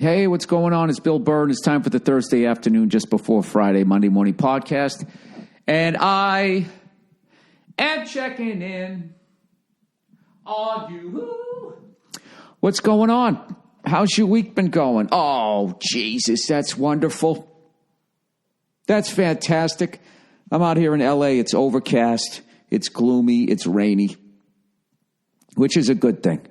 Hey, what's going on? It's Bill Burr, and it's time for the Thursday afternoon, just before Friday, Monday morning podcast. And I am checking in on you. What's going on? How's your week been going? Oh, Jesus, that's wonderful. That's fantastic. I'm out here in L.A. It's overcast. It's gloomy. It's rainy, which is a good thing.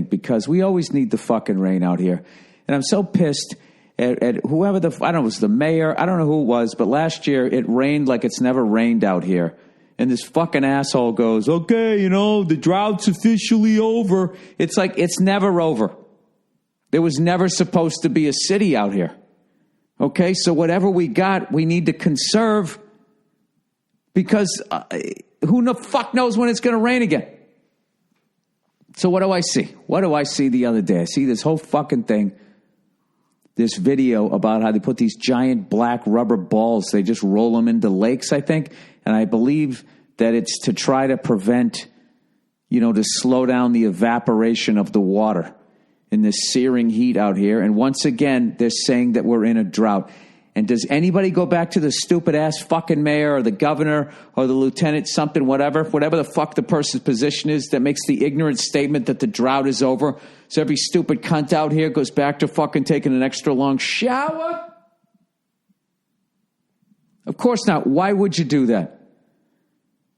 Because we always need the fucking rain out here. And I'm so pissed at whoever I don't know, it was the mayor. I don't know who it was, but last year it rained like it's never rained out here. And this fucking asshole goes, okay, the drought's officially over. It's like, it's never over. There was never supposed to be a city out here. Okay, so whatever we got, we need to conserve because who the fuck knows when it's going to rain again? So what do I see? What do I see the other day? I see this whole fucking thing, this video about how they put these giant black rubber balls. They just roll them into lakes, I think. And I believe that it's to try to prevent, to slow down the evaporation of the water in this searing heat out here. And once again, they're saying that we're in a drought. And does anybody go back to the stupid ass fucking mayor or the governor or the lieutenant, something, whatever the fuck the person's position is that makes the ignorant statement that the drought is over? So every stupid cunt out here goes back to fucking taking an extra long shower? Of course not. Why would you do that?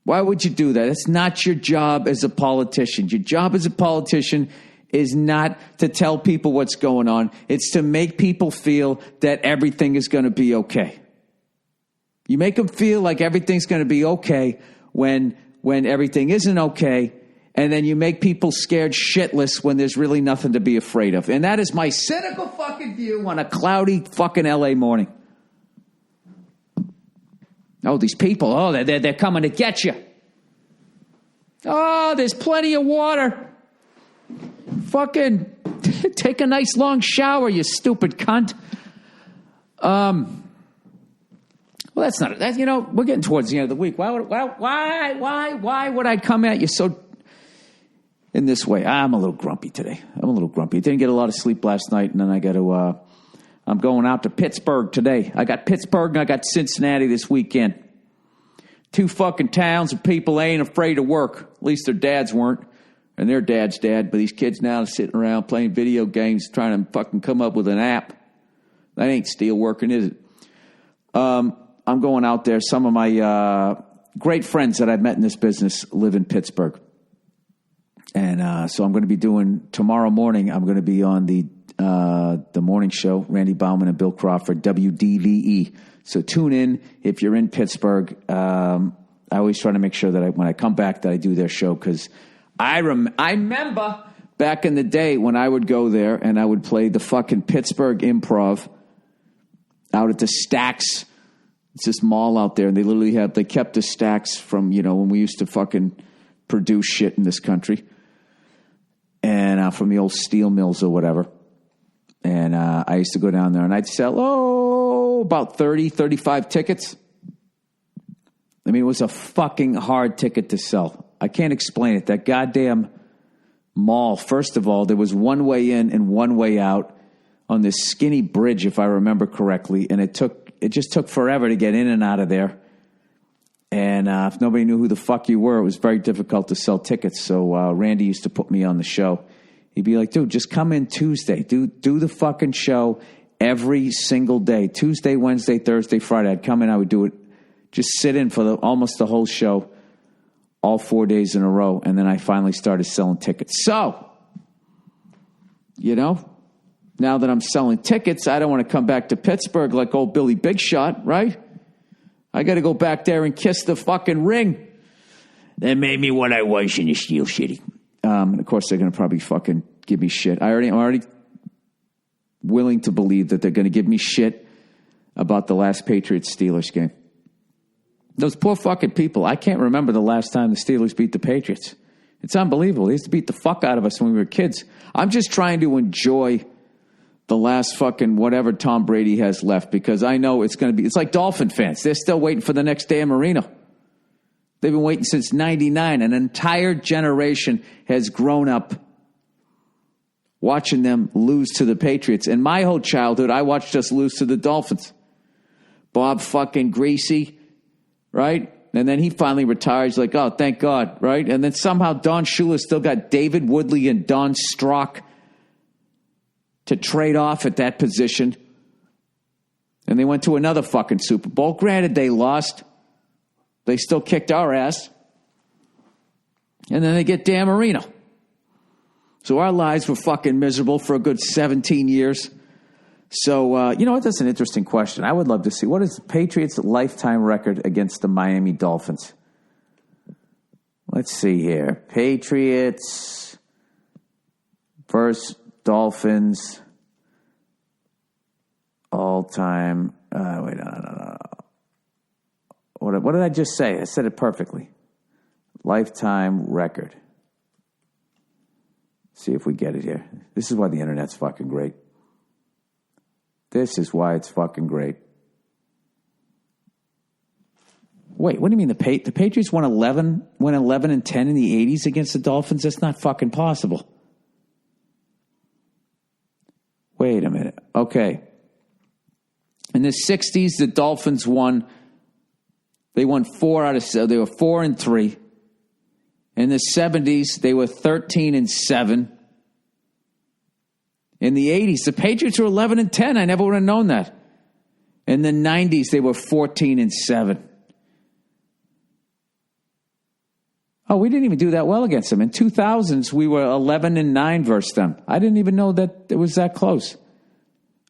Why would you do that? It's not your job as a politician. Your job as a politician is not to tell people what's going on. It's to make people feel that everything is going to be okay. You make them feel like everything's going to be okay when everything isn't okay, and then you make people scared shitless when there's really nothing to be afraid of. And that is my cynical fucking view on a cloudy fucking LA morning. Oh, these people, they're coming to get you. Oh, there's plenty of water. Fucking take a nice long shower, you stupid cunt. Well, that's not that. We're getting towards the end of the week. Why would I come at you so in this way? I'm a little grumpy today. Didn't get a lot of sleep last night, and then I got to. I'm going out to Pittsburgh today. I got Pittsburgh and I got Cincinnati this weekend. Two fucking towns of people ain't afraid to work. At least their dads weren't. And their dad's dad, but these kids now are sitting around playing video games trying to fucking come up with an app. That ain't steel working, is it? I'm going out there. Some of my great friends that I've met in this business live in Pittsburgh. And so I'm going to be doing, tomorrow morning, I'm going to be on the morning show, Randy Bauman and Bill Crawford, WDVE. So tune in if you're in Pittsburgh. I always try to make sure that when I come back that I do their show because I remember back in the day when I would go there and I would play the fucking Pittsburgh Improv out at the Stacks. It's this mall out there, and they kept the Stacks from, when we used to fucking produce shit in this country. And from the old steel mills or whatever. And I used to go down there and I'd sell, about 30, 35 tickets. I mean, it was a fucking hard ticket to sell. I can't explain it. That goddamn mall, first of all, there was one way in and one way out on this skinny bridge, if I remember correctly, and it just took forever to get in and out of there. And if nobody knew who the fuck you were, it was very difficult to sell tickets. So Randy used to put me on the show. He'd be like, dude, just come in Tuesday. Do the fucking show every single day. Tuesday, Wednesday, Thursday, Friday. I'd come in, I would do it, just sit in for almost the whole show. All 4 days in a row, and then I finally started selling tickets. So, now that I'm selling tickets, I don't want to come back to Pittsburgh like old Billy Big Shot, right? I got to go back there and kiss the fucking ring. That made me what I was in the Steel City. And of course, they're going to probably fucking give me shit. I'm already willing to believe that they're going to give me shit about the last Patriots-Steelers game. Those poor fucking people. I can't remember the last time the Steelers beat the Patriots. It's unbelievable. They used to beat the fuck out of us when we were kids. I'm just trying to enjoy the last fucking whatever Tom Brady has left because I know it's going to be, it's like Dolphin fans. They're still waiting for the next Dan Marino. They've been waiting since 99. An entire generation has grown up watching them lose to the Patriots. In my whole childhood, I watched us lose to the Dolphins. Bob fucking Greasy, right? And then he finally retires, like, oh, thank God, right? And then somehow Don Shula still got David Woodley and Don Strock to trade off at that position. And they went to another fucking Super Bowl. Granted, they lost. They still kicked our ass. And then they get Dan Marino. So our lives were fucking miserable for a good 17 years. So, you know what? That's an interesting question. I would love to see. What is the Patriots' lifetime record against the Miami Dolphins? Let's see here. Patriots versus Dolphins all-time. Wait, no. What did I just say? I said it perfectly. Lifetime record. See if we get it here. This is why the internet's fucking great. This is why it's fucking great. Wait, what do you mean the Patriots won 11 and 10 in the 80s against the Dolphins? That's not fucking possible. Wait a minute. Okay. In the 60s, the Dolphins won. They won 4 out of 7. They were 4-3. In the 70s, they were 13-7. In the 80s, the Patriots were 11-10. I never would have known that. In the 90s, they were 14-7. Oh, we didn't even do that well against them. In 2000s, we were 11-9 versus them. I didn't even know that it was that close.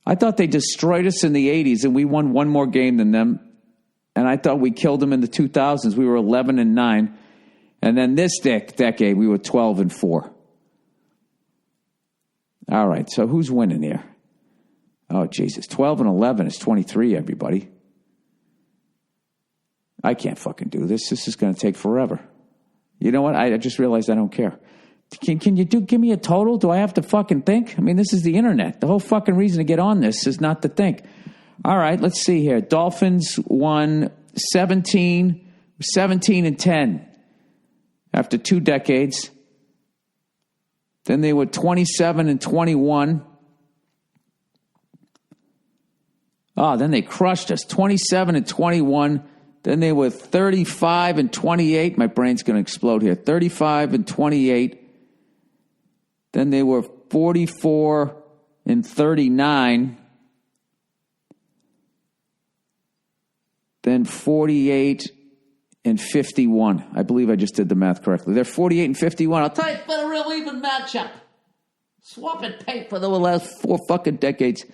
I thought they destroyed us in the 80s, and we won one more game than them. And I thought we killed them in the 2000s. We were 11-9. And then this decade, we were 12-4. All right, so who's winning here? Oh, Jesus. 12-11 is 23, everybody. I can't fucking do this. This is going to take forever. You know what? I just realized I don't care. Can you give me a total? Do I have to fucking think? I mean, this is the internet. The whole fucking reason to get on this is not to think. All right, let's see here. Dolphins won 17-10 after 2 decades. Then they were 27-21. Oh, then they crushed us. 27-21. Then they were 35-28. My brain's going to explode here. 35-28. Then they were 44-39. Then 48-51. I believe I just did the math correctly. They're 48-51. I'll tell you, for a real even matchup. Swap and pay for the last 4 fucking decades.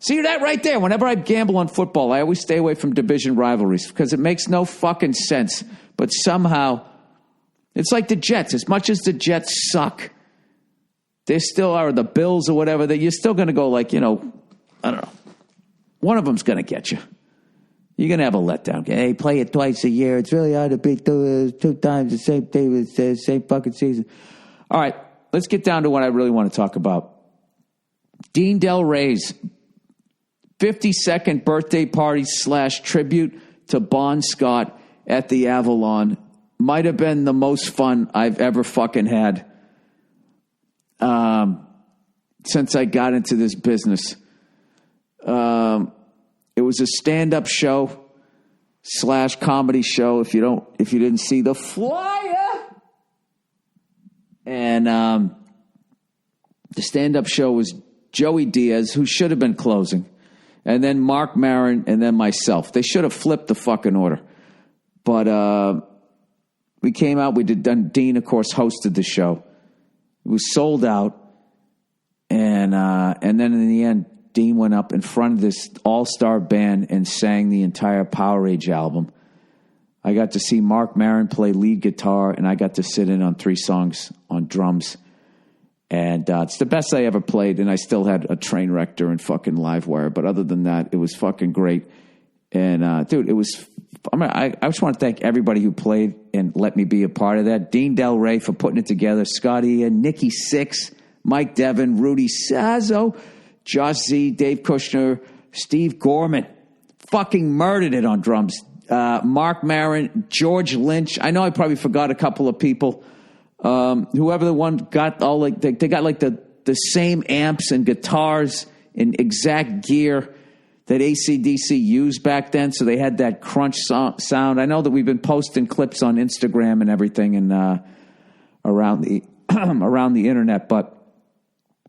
See that right there? Whenever I gamble on football, I always stay away from division rivalries because it makes no fucking sense. But somehow, it's like the Jets. As much as the Jets suck, they still are the Bills or whatever. That you're still going to go like, I don't know. One of them's going to get you. You're going to have a letdown. Hey, play it twice a year. It's really hard to beat 2 times the same day with the same fucking season. All right, let's get down to what I really want to talk about. Dean Delray's 52nd birthday party / tribute to Bon Scott at the Avalon might have been the most fun I've ever fucking had since I got into this business. It was a stand-up show / comedy show. If you didn't see the flyer, and the stand-up show was Joey Diaz, who should have been closing, and then Mark Maron, and then myself. They should have flipped the fucking order, but we came out. We did. Dean, of course, hosted the show. It was sold out, and then in the end, Dean went up in front of this all-star band and sang the entire Power Age album. I got to see Mark Maron play lead guitar, and I got to sit in on 3 songs on drums. And it's the best I ever played, and I still had a train wreck during fucking Livewire. But other than that, it was fucking great. And, dude, it was... I just want to thank everybody who played and let me be a part of that. Dean Delray for putting it together. Scotty and Nikki Six, Mike Devin, Rudy Sazzo, Josh Z, Dave Kushner, Steve Gorman. Fucking murdered it on drums. Mark Maron, George Lynch. I know I probably forgot a couple of people. Whoever the one got all like they got like the same amps and guitars and exact gear that AC/DC used back then, so they had that crunch sound. I know that we've been posting clips on Instagram and everything and around the around the internet, but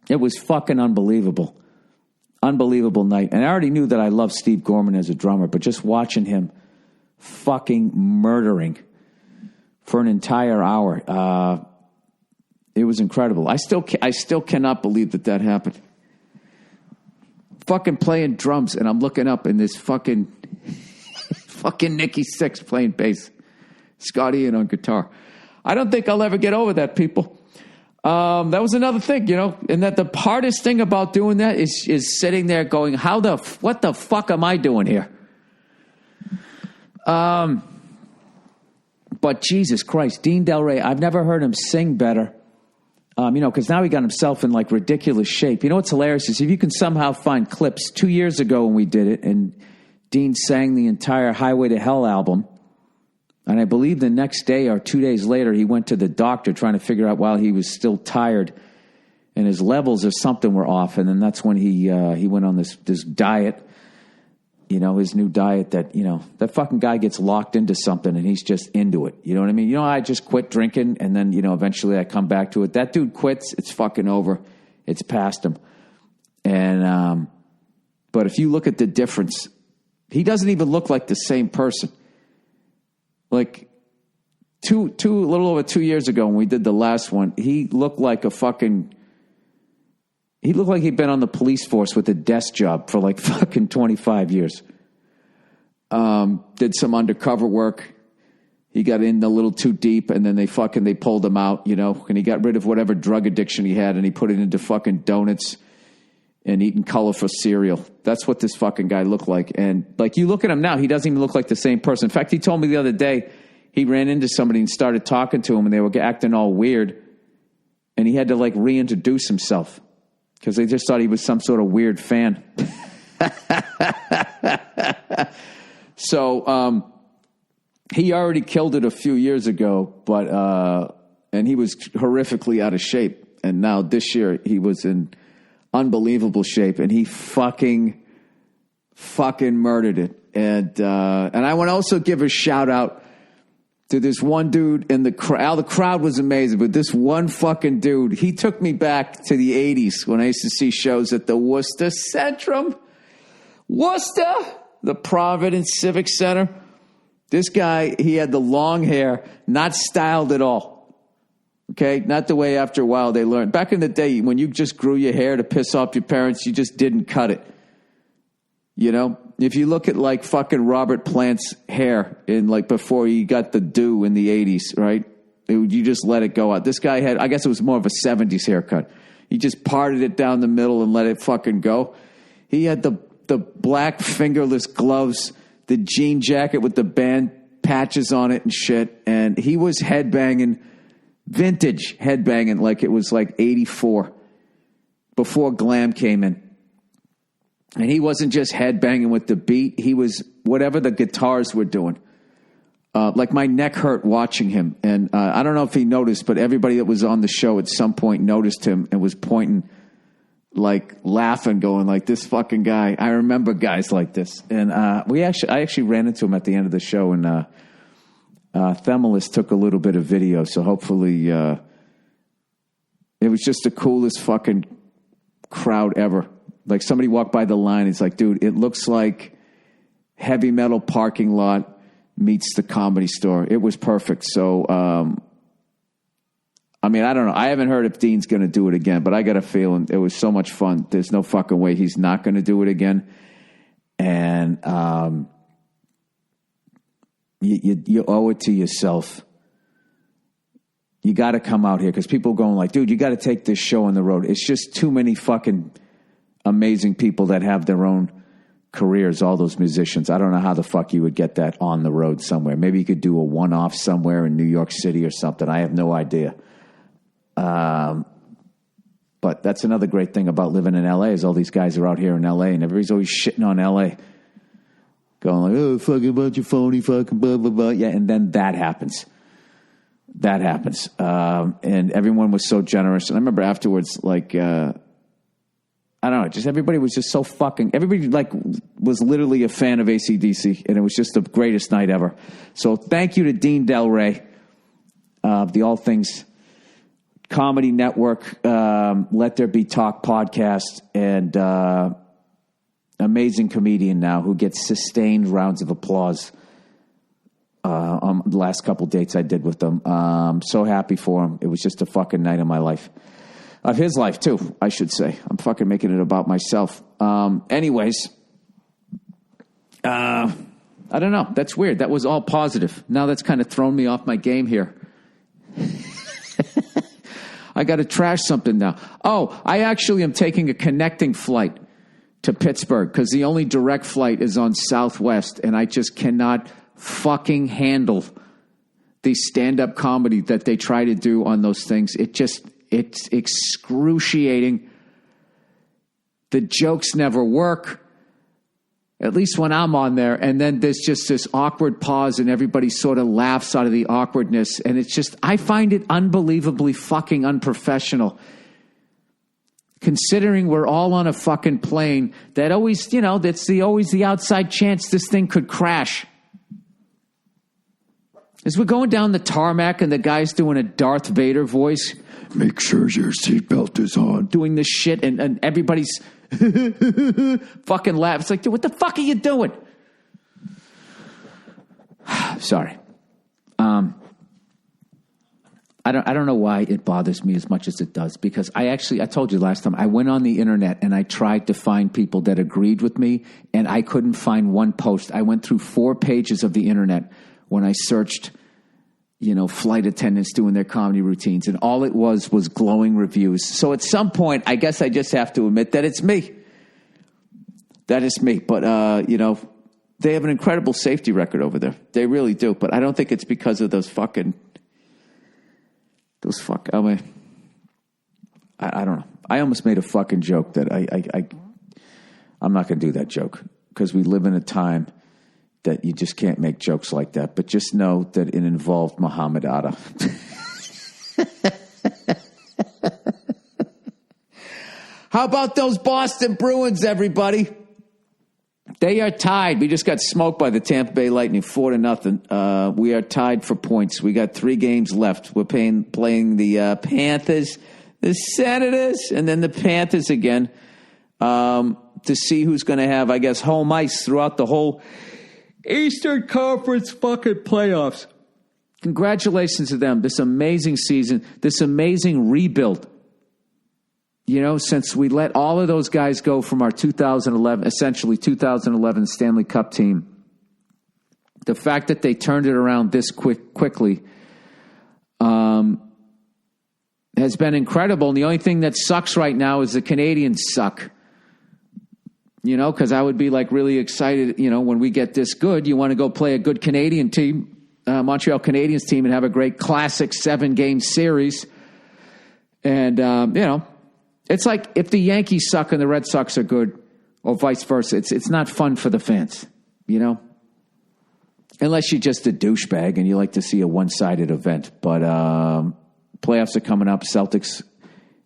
it was fucking unbelievable. Unbelievable night. And I already knew that I loved Steve Gorman as a drummer, but just watching him fucking murdering for an entire hour, it was incredible. I still cannot believe that happened. Fucking playing drums, and I'm looking up, and this fucking Nicky Sixx playing bass, Scott Ian on guitar. I don't think I'll ever get over that, people. That was another thing, and that the hardest thing about doing that is sitting there going, what the fuck am I doing here? But Jesus Christ, Dean Delray, I've never heard him sing better. Because now he got himself in like ridiculous shape. You know what's hilarious is if you can somehow find clips 2 years ago when we did it, and Dean sang the entire Highway to Hell album, and I believe the next day or 2 days later he went to the doctor trying to figure out why he was still tired, and his levels of something were off, and then that's when he went on this diet. His new diet that, that fucking guy gets locked into something and he's just into it. You know what I mean? I just quit drinking and then, eventually I come back to it. That dude quits. It's fucking over. It's past him. And, but if you look at the difference, he doesn't even look like the same person. Like a little over 2 years ago when we did the last one, he looked like he looked like he'd been on the police force with a desk job for like fucking 25 years. Did some undercover work. He got in a little too deep and then they pulled him out, and he got rid of whatever drug addiction he had and he put it into fucking donuts and eating colorful cereal. That's what this fucking guy looked like. And like you look at him now, he doesn't even look like the same person. In fact, he told me the other day he ran into somebody and started talking to him and they were acting all weird and he had to like reintroduce himself. Because they just thought he was some sort of weird fan. So he already killed it a few years ago, but and he was horrifically out of shape. And now this year he was in unbelievable shape, and he fucking murdered it. And I want to also give a shout out to this one dude in the crowd. The crowd was amazing, but this one fucking dude, he took me back to the 80s when I used to see shows at the Worcester Centrum. Worcester, the Providence Civic Center. This guy, he had the long hair, not styled at all. Okay? Not the way after a while they learned. Back in the day, when you just grew your hair to piss off your parents, you just didn't cut it. If you look at like fucking Robert Plant's hair in like before he got the do in the 80s, right? You just let it go out. This guy had, I guess it was more of a 70s haircut. He just parted it down the middle and let it fucking go. He had the black fingerless gloves, the jean jacket with the band patches on it and shit. And he was headbanging, vintage headbanging like it was like 84 before glam came in. And he wasn't just headbanging with the beat. He was whatever the guitars were doing. Like my neck hurt watching him. And I don't know if he noticed, but everybody that was on the show at some point noticed him and was pointing, like laughing, going like, this fucking guy. I remember guys like this. And I actually ran into him at the end of the show, and Themelis took a little bit of video. So hopefully it was just the coolest fucking crowd ever. Like somebody walked by the line. It's like, dude, it looks like heavy metal parking lot meets the Comedy Store. It was perfect. So, I don't know. I haven't heard if Dean's going to do it again, but I got a feeling it was so much fun. There's no fucking way he's not going to do it again. And you owe it to yourself. You got to come out here because people are going like, dude, you got to take this show on the road. It's just too many fucking amazing people that have their own careers, all those musicians. I don't know how the fuck you would get that on the road somewhere. Maybe you could do a one-off somewhere in New York City or something. I have no idea. But that's another great thing about living in L.A. is all these guys are out here in L.A. and everybody's always shitting on L.A. Going like, oh, fucking bunch of phony fucking blah, blah, blah. Yeah, and then that happens. that happens. And everyone was so generous. And I remember afterwards, like, I don't know, just everybody was just so fucking, everybody like was literally a fan of AC/DC, and it was just the greatest night ever. So thank you to Dean Delray, the All Things Comedy Network, Let There Be Talk podcast, and amazing comedian now who gets sustained rounds of applause on the last couple dates I did with them. So happy for him. It was just a fucking night of my life. Of his life, too, I should say. I'm fucking making it about myself. Anyways, I don't know. That's weird. That was all positive. Now that's kind of thrown me off my game here. I got to trash something now. Oh, I actually am taking a connecting flight to Pittsburgh because the only direct flight is on Southwest, and I just cannot fucking handle the stand-up comedy that they try to do on those things. It's excruciating. The jokes never work, at least when I'm on there. And then there's just this awkward pause and everybody sort of laughs out of the awkwardness. And it's just, I find it unbelievably fucking unprofessional. Considering we're all on a fucking plane that always, that's always the outside chance this thing could crash. As we're going down the tarmac and the guy's doing a Darth Vader voice, make sure your seatbelt is on, doing this shit, and everybody's fucking laughing. It's like, dude, what the fuck are you doing? Sorry. I don't know why it bothers me as much as it does, because I told you last time, I went on the internet and I tried to find people that agreed with me, and I couldn't find one post. I went through 4 pages of the internet when I searched, flight attendants doing their comedy routines, and all it was glowing reviews. So at some point, I guess I just have to admit that it's me. That is me. But, they have an incredible safety record over there. They really do. But I don't think it's because of I don't know. I almost made a fucking joke that I'm not going to do that joke, because we live in a time that you just can't make jokes like that. But just know that it involved Muhammad Atta. How about those Boston Bruins, everybody? They are tied. We just got smoked by the Tampa Bay Lightning 4-0. We are tied for points. We got 3 games left. We're playing the Panthers, the Senators, and then the Panthers again, to see who's going to have, I guess, home ice throughout the whole Eastern Conference fucking playoffs. Congratulations to them. This amazing season, this amazing rebuild. Since we let all of those guys go from our 2011 Stanley Cup team, the fact that they turned it around this quickly has been incredible. And the only thing that sucks right now is the Canadians suck. Because I would be like really excited, when we get this good, you want to go play a good Canadian team, Montreal Canadiens team, and have a great classic 7-game series. And, it's like if the Yankees suck and the Red Sox are good, or vice versa. It's not fun for the fans, unless you're just a douchebag and you like to see a one-sided event. But playoffs are coming up. Celtics,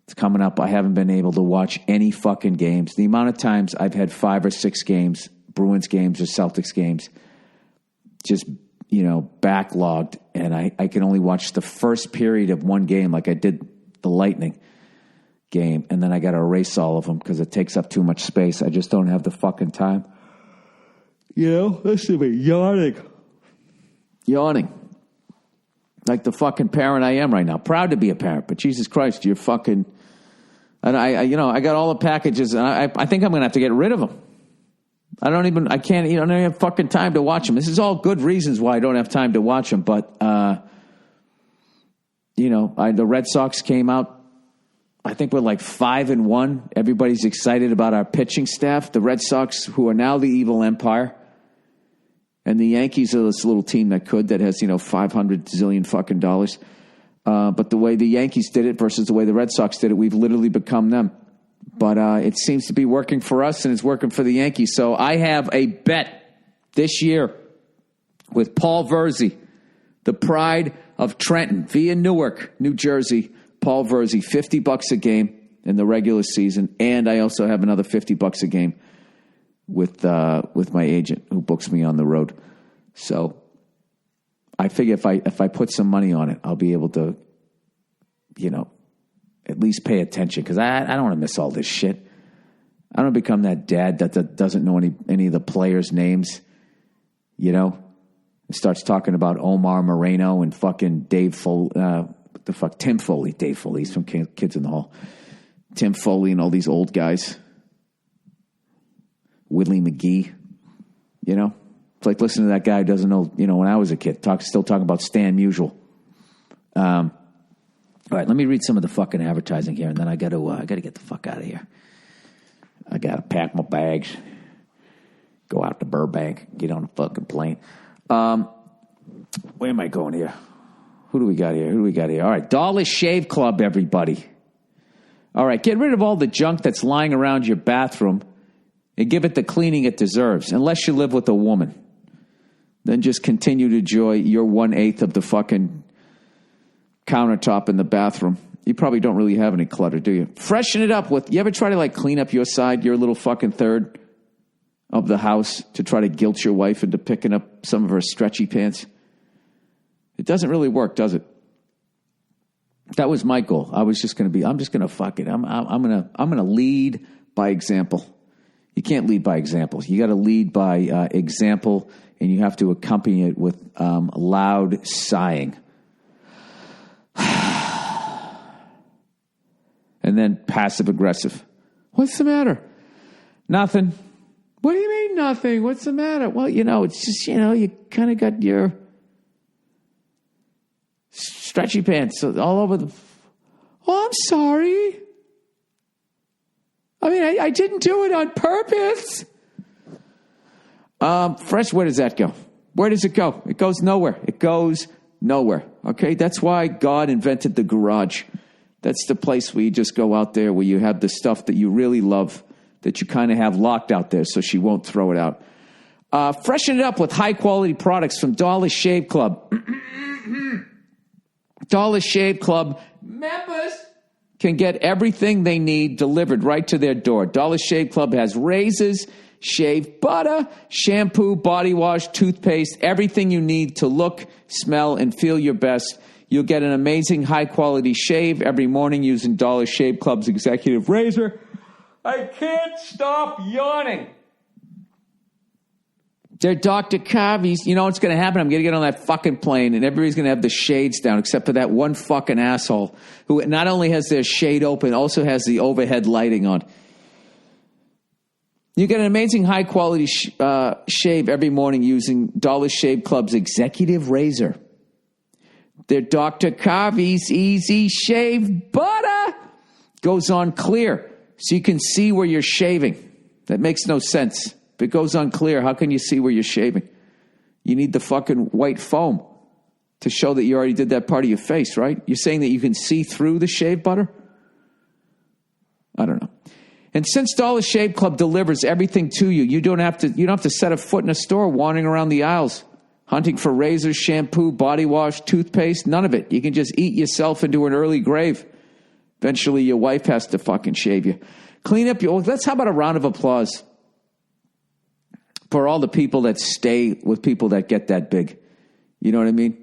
it's coming up. I haven't been able to watch any fucking games. The amount of times I've had 5 or 6 games, Bruins games or Celtics games, just, backlogged. And I can only watch the first period of one game like I did the Lightning game. And then I got to erase all of them because it takes up too much space. I just don't have the fucking time. Listen to me, yawning. Like the fucking parent I am right now. Proud to be a parent, but Jesus Christ, you're fucking... And I got all the packages, and I think I'm going to have to get rid of them. I don't even have fucking time to watch them. This is all good reasons why I don't have time to watch them, but, the Red Sox came out, I think we're like 5-1. Everybody's excited about our pitching staff. The Red Sox, who are now the evil empire, and the Yankees are this little team that has, $500 zillion fucking dollars. But the way the Yankees did it versus the way the Red Sox did it, we've literally become them. But it seems to be working for us, and it's working for the Yankees. So I have a bet this year with Paul Verzi, The pride of Trenton via Newark, New Jersey. Paul Verzi, $50 a game in the regular season, and I also have another $50 a game with my agent who books me on the road. So I figure if I put some money on it, I'll be able to, at least pay attention, because I don't want to miss all this shit. I don't become that dad that doesn't know any of the players' names, and starts talking about Omar Moreno and fucking Dave Foley, Tim Foley. Dave Foley's from Kids in the Hall. Tim Foley and all these old guys. Willie McGee, It's like listening to that guy who doesn't know, when I was a kid, still talking about Stan Musial. All right, let me read some of the fucking advertising here, and then I got to get the fuck out of here. I got to pack my bags, go out to Burbank, get on a fucking plane. Where am I going here? Who do we got here? All right, Dollar Shave Club, everybody. All right, get rid of all the junk that's lying around your bathroom and give it the cleaning it deserves, unless you live with a woman. Then just continue to enjoy your 1/8 of the fucking countertop in the bathroom. You probably don't really have any clutter, do you? Freshen it up you ever try to clean up your side, your little fucking third of the house, to try to guilt your wife into picking up some of her stretchy pants? It doesn't really work, does it? That was my goal. I'm just going to fuck it. I'm going to lead by example. You can't lead by example. You got to lead by example, and you have to accompany it with loud sighing. And then passive aggressive. What's the matter? Nothing. What do you mean nothing? What's the matter? Well, it's just, you kind of got your stretchy pants all over the... Oh, I'm sorry. I mean, I didn't do it on purpose. Fresh, where does that go? Where does it go? It goes nowhere. It goes nowhere. Okay? That's why God invented the garage. That's the place where you just go out there, where you have the stuff that you really love, that you kind of have locked out there so she won't throw it out. Freshen it up with high-quality products from Dollar Shave Club. Dollar Shave Club members can get everything they need delivered right to their door. Dollar Shave Club has razors, shave butter, shampoo, body wash, toothpaste, everything you need to look, smell, and feel your best. You'll get an amazing high-quality shave every morning using Dollar Shave Club's executive razor. I can't stop yawning. They're Dr. Carvey's. You know what's going to happen? I'm going to get on that fucking plane, and everybody's going to have the shades down, except for that one fucking asshole who not only has their shade open, also has the overhead lighting on. You get an amazing high-quality shave every morning using Dollar Shave Club's executive razor. Their Dr. Carvey's Easy Shave Butter goes on clear, so you can see where you're shaving. That makes no sense. If it goes on clear, how can you see where you're shaving? You need the fucking white foam to show that you already did that part of your face, right? You're saying that you can see through the shave butter? I don't know. And since Dollar Shave Club delivers everything to you, you don't have to set a foot in a store wandering around the aisles, hunting for razors, shampoo, body wash, toothpaste, none of it. You can just eat yourself into an early grave. Eventually your wife has to fucking shave you. Clean up your... How about a round of applause for all the people that stay with people that get that big? You know what I mean?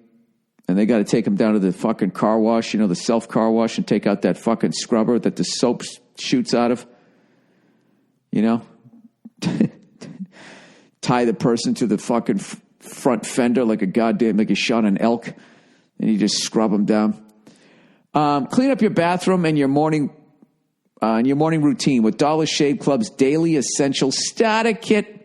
And they got to take them down to the fucking car wash, the self-car wash, and take out that fucking scrubber that the soap shoots out of. Tie the person to the fucking front fender like you shot an elk, and you just scrub them down. Clean up your bathroom and your morning routine with Dollar Shave Club's Daily Essential Starter Kit.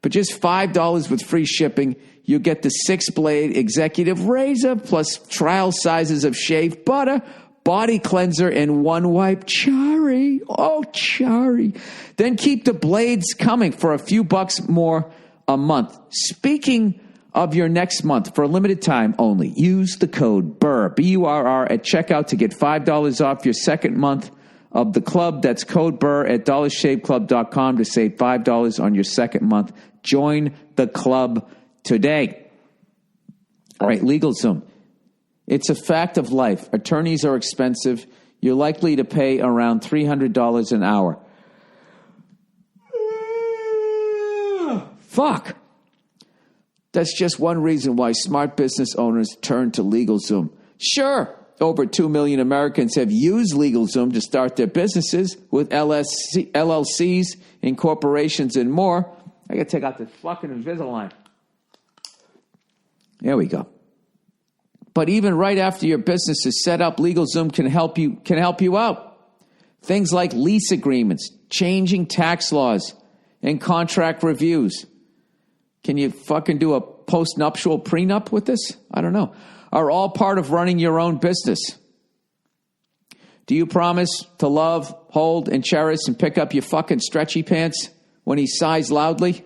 For just $5 with free shipping, you'll get the 6-blade executive razor plus trial sizes of shave butter, body cleanser, and one wipe. Chari. Oh, Chari. Then keep the blades coming for a few bucks more a month. Speaking of your next month, for a limited time only, use the code BURR, B-U-R-R, at checkout to get $5 off your second month of the club. That's code BURR at dollarshaveclub.com to save $5 on your second month. Join the club today. All right, LegalZoom. It's a fact of life. Attorneys are expensive. You're likely to pay around $300 an hour. Fuck. That's just one reason why smart business owners turn to LegalZoom. Sure, over 2 million Americans have used LegalZoom to start their businesses with LLCs, incorporations, and more. I got to take out this fucking Invisalign. There we go. But even right after your business is set up, LegalZoom can help you out. Things like lease agreements, changing tax laws, and contract reviews. Can you fucking do a post-nuptial prenup with this? I don't know. Are all part of running your own business. Do you promise to love, hold, and cherish and pick up your fucking stretchy pants when he sighs loudly?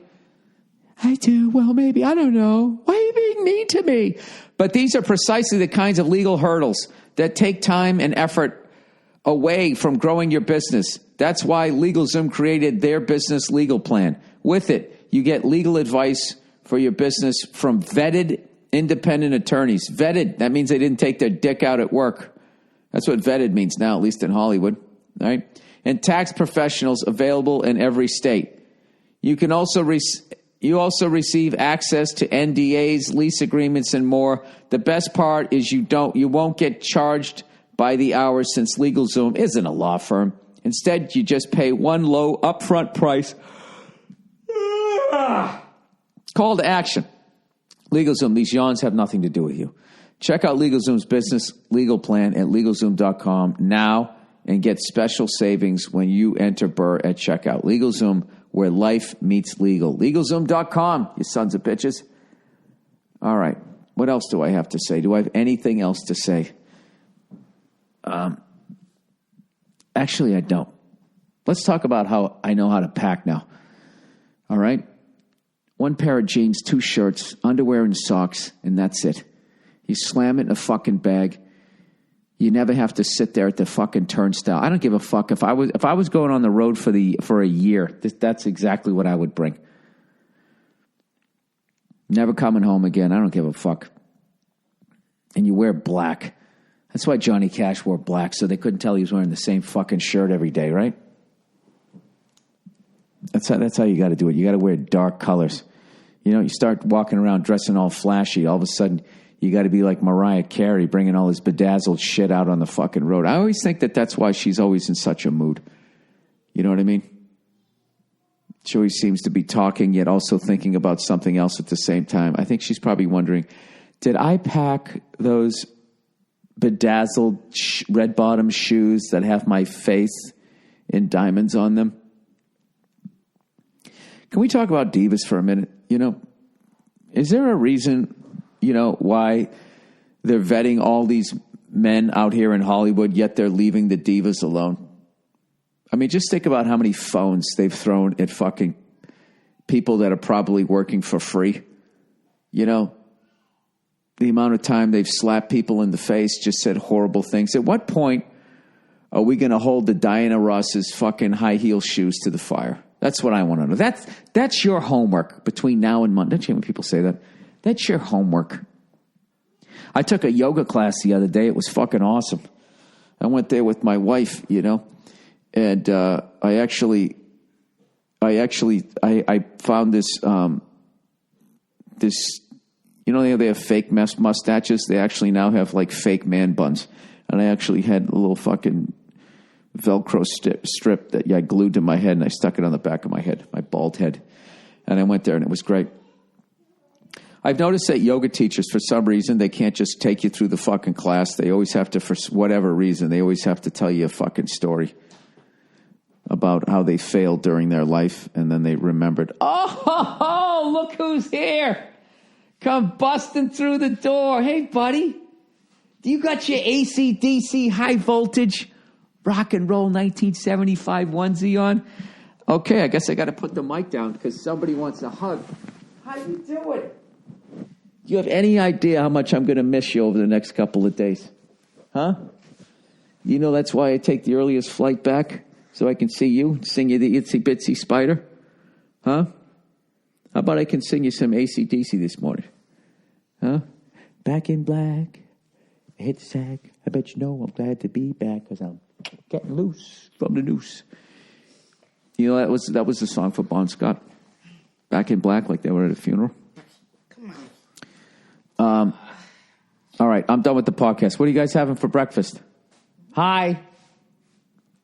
I do. Well, maybe. I don't know. Why are you being mean to me? But these are precisely the kinds of legal hurdles that take time and effort away from growing your business. That's why LegalZoom created their business legal plan. With it, you get legal advice for your business from vetted independent attorneys. Vetted, that means they didn't take their dick out at work. That's what vetted means now, at least in Hollywood. Right? And tax professionals available in every state. You can also receive access to NDAs, lease agreements, and more. The best part is you won't get charged by the hour since LegalZoom isn't a law firm. Instead, you just pay one low upfront price. Call to action. LegalZoom, these yawns have nothing to do with you. Check out LegalZoom's business legal plan at LegalZoom.com now and get special savings when you enter Burr at checkout. LegalZoom, where life meets legal. LegalZoom.com, you sons of bitches. All right. What else do I have to say? Do I have anything else to say? Actually, I don't. Let's talk about how I know how to pack now. All right? One pair of jeans, 2 shirts, underwear and socks, and that's it. You slam it in a fucking bag. You never have to sit there at the fucking turnstile. I don't give a fuck. If I was going on the road for a year, that's exactly what I would bring. Never coming home again. I don't give a fuck. And you wear black. That's why Johnny Cash wore black, so they couldn't tell he was wearing the same fucking shirt every day, right? That's how you got to do it. You got to wear dark colors. You know, you start walking around dressing all flashy, all of a sudden you got to be like Mariah Carey, bringing all this bedazzled shit out on the fucking road. I always think that's why she's always in such a mood. You know what I mean? She always seems to be talking, yet also thinking about something else at the same time. I think she's probably wondering, did I pack those bedazzled red bottom shoes that have my face in diamonds on them? Can we talk about divas for a minute? You know, is there a reason, why they're vetting all these men out here in Hollywood, yet they're leaving the divas alone? I mean, just think about how many phones they've thrown at fucking people that are probably working for free. You know, the amount of time they've slapped people in the face, just said horrible things. At what point are we going to hold the Diana Ross's fucking high heel shoes to the fire? That's what I want to know. That's your homework between now and Monday. Don't you hear when people say that? That's your homework. I took a yoga class the other day. It was fucking awesome. I went there with my wife, and I found this, they have fake mustaches. They actually now have like fake man buns. And I actually had a little fucking Velcro strip that I glued to my head, and I stuck it on the back of my head, my bald head. And I went there, and it was great. I've noticed that yoga teachers, for some reason, they can't just take you through the fucking class. They always have to, for whatever reason, they always have to tell you a fucking story about how they failed during their life, and then they remembered, oh, look who's here. Come busting through the door. Hey, buddy, you got your AC/DC high voltage rock and roll 1975 onesie on? Okay, I guess I got to put the mic down because somebody wants a hug. How you doing? Do you have any idea how much I'm going to miss you over the next couple of days? Huh? You know that's why I take the earliest flight back, so I can see you, sing you the Itsy Bitsy Spider? Huh? How about I can sing you some AC/DC this morning? Huh? Back in black. I hit the sack. I bet you know I'm glad to be back because I'm getting loose from the noose. You know, that was the song for Bon Scott. Back in black, like they were at a funeral. Come on. All right, I'm done with the podcast. What are you guys having for breakfast? Hi. Can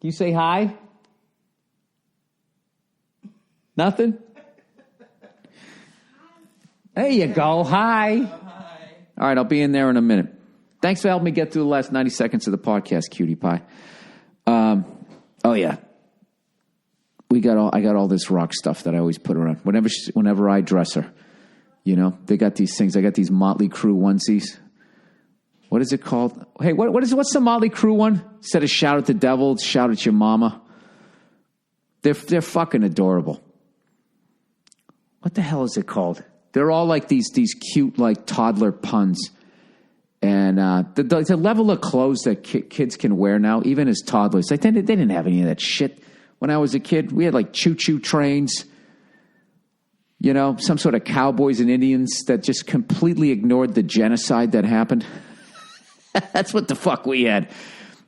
you say hi? Nothing? There you go. Hi. All right, I'll be in there in a minute. Thanks for helping me get through the last 90 seconds of the podcast, cutie pie. Oh, yeah. I got all this rock stuff that I always put around. Whenever I dress her, you know, they got these things. I got these Motley Crue onesies. What is it called? Hey, what's the Motley Crue one? Instead of shout at the devil, shout at your mama. They're fucking adorable. What the hell is it called? They're all like these cute, like, toddler puns. And the level of clothes that kids can wear now, even as toddlers, like they didn't have any of that shit when I was a kid. We had, like, choo-choo trains, you know, some sort of cowboys and Indians that just completely ignored the genocide that happened. That's what the fuck we had.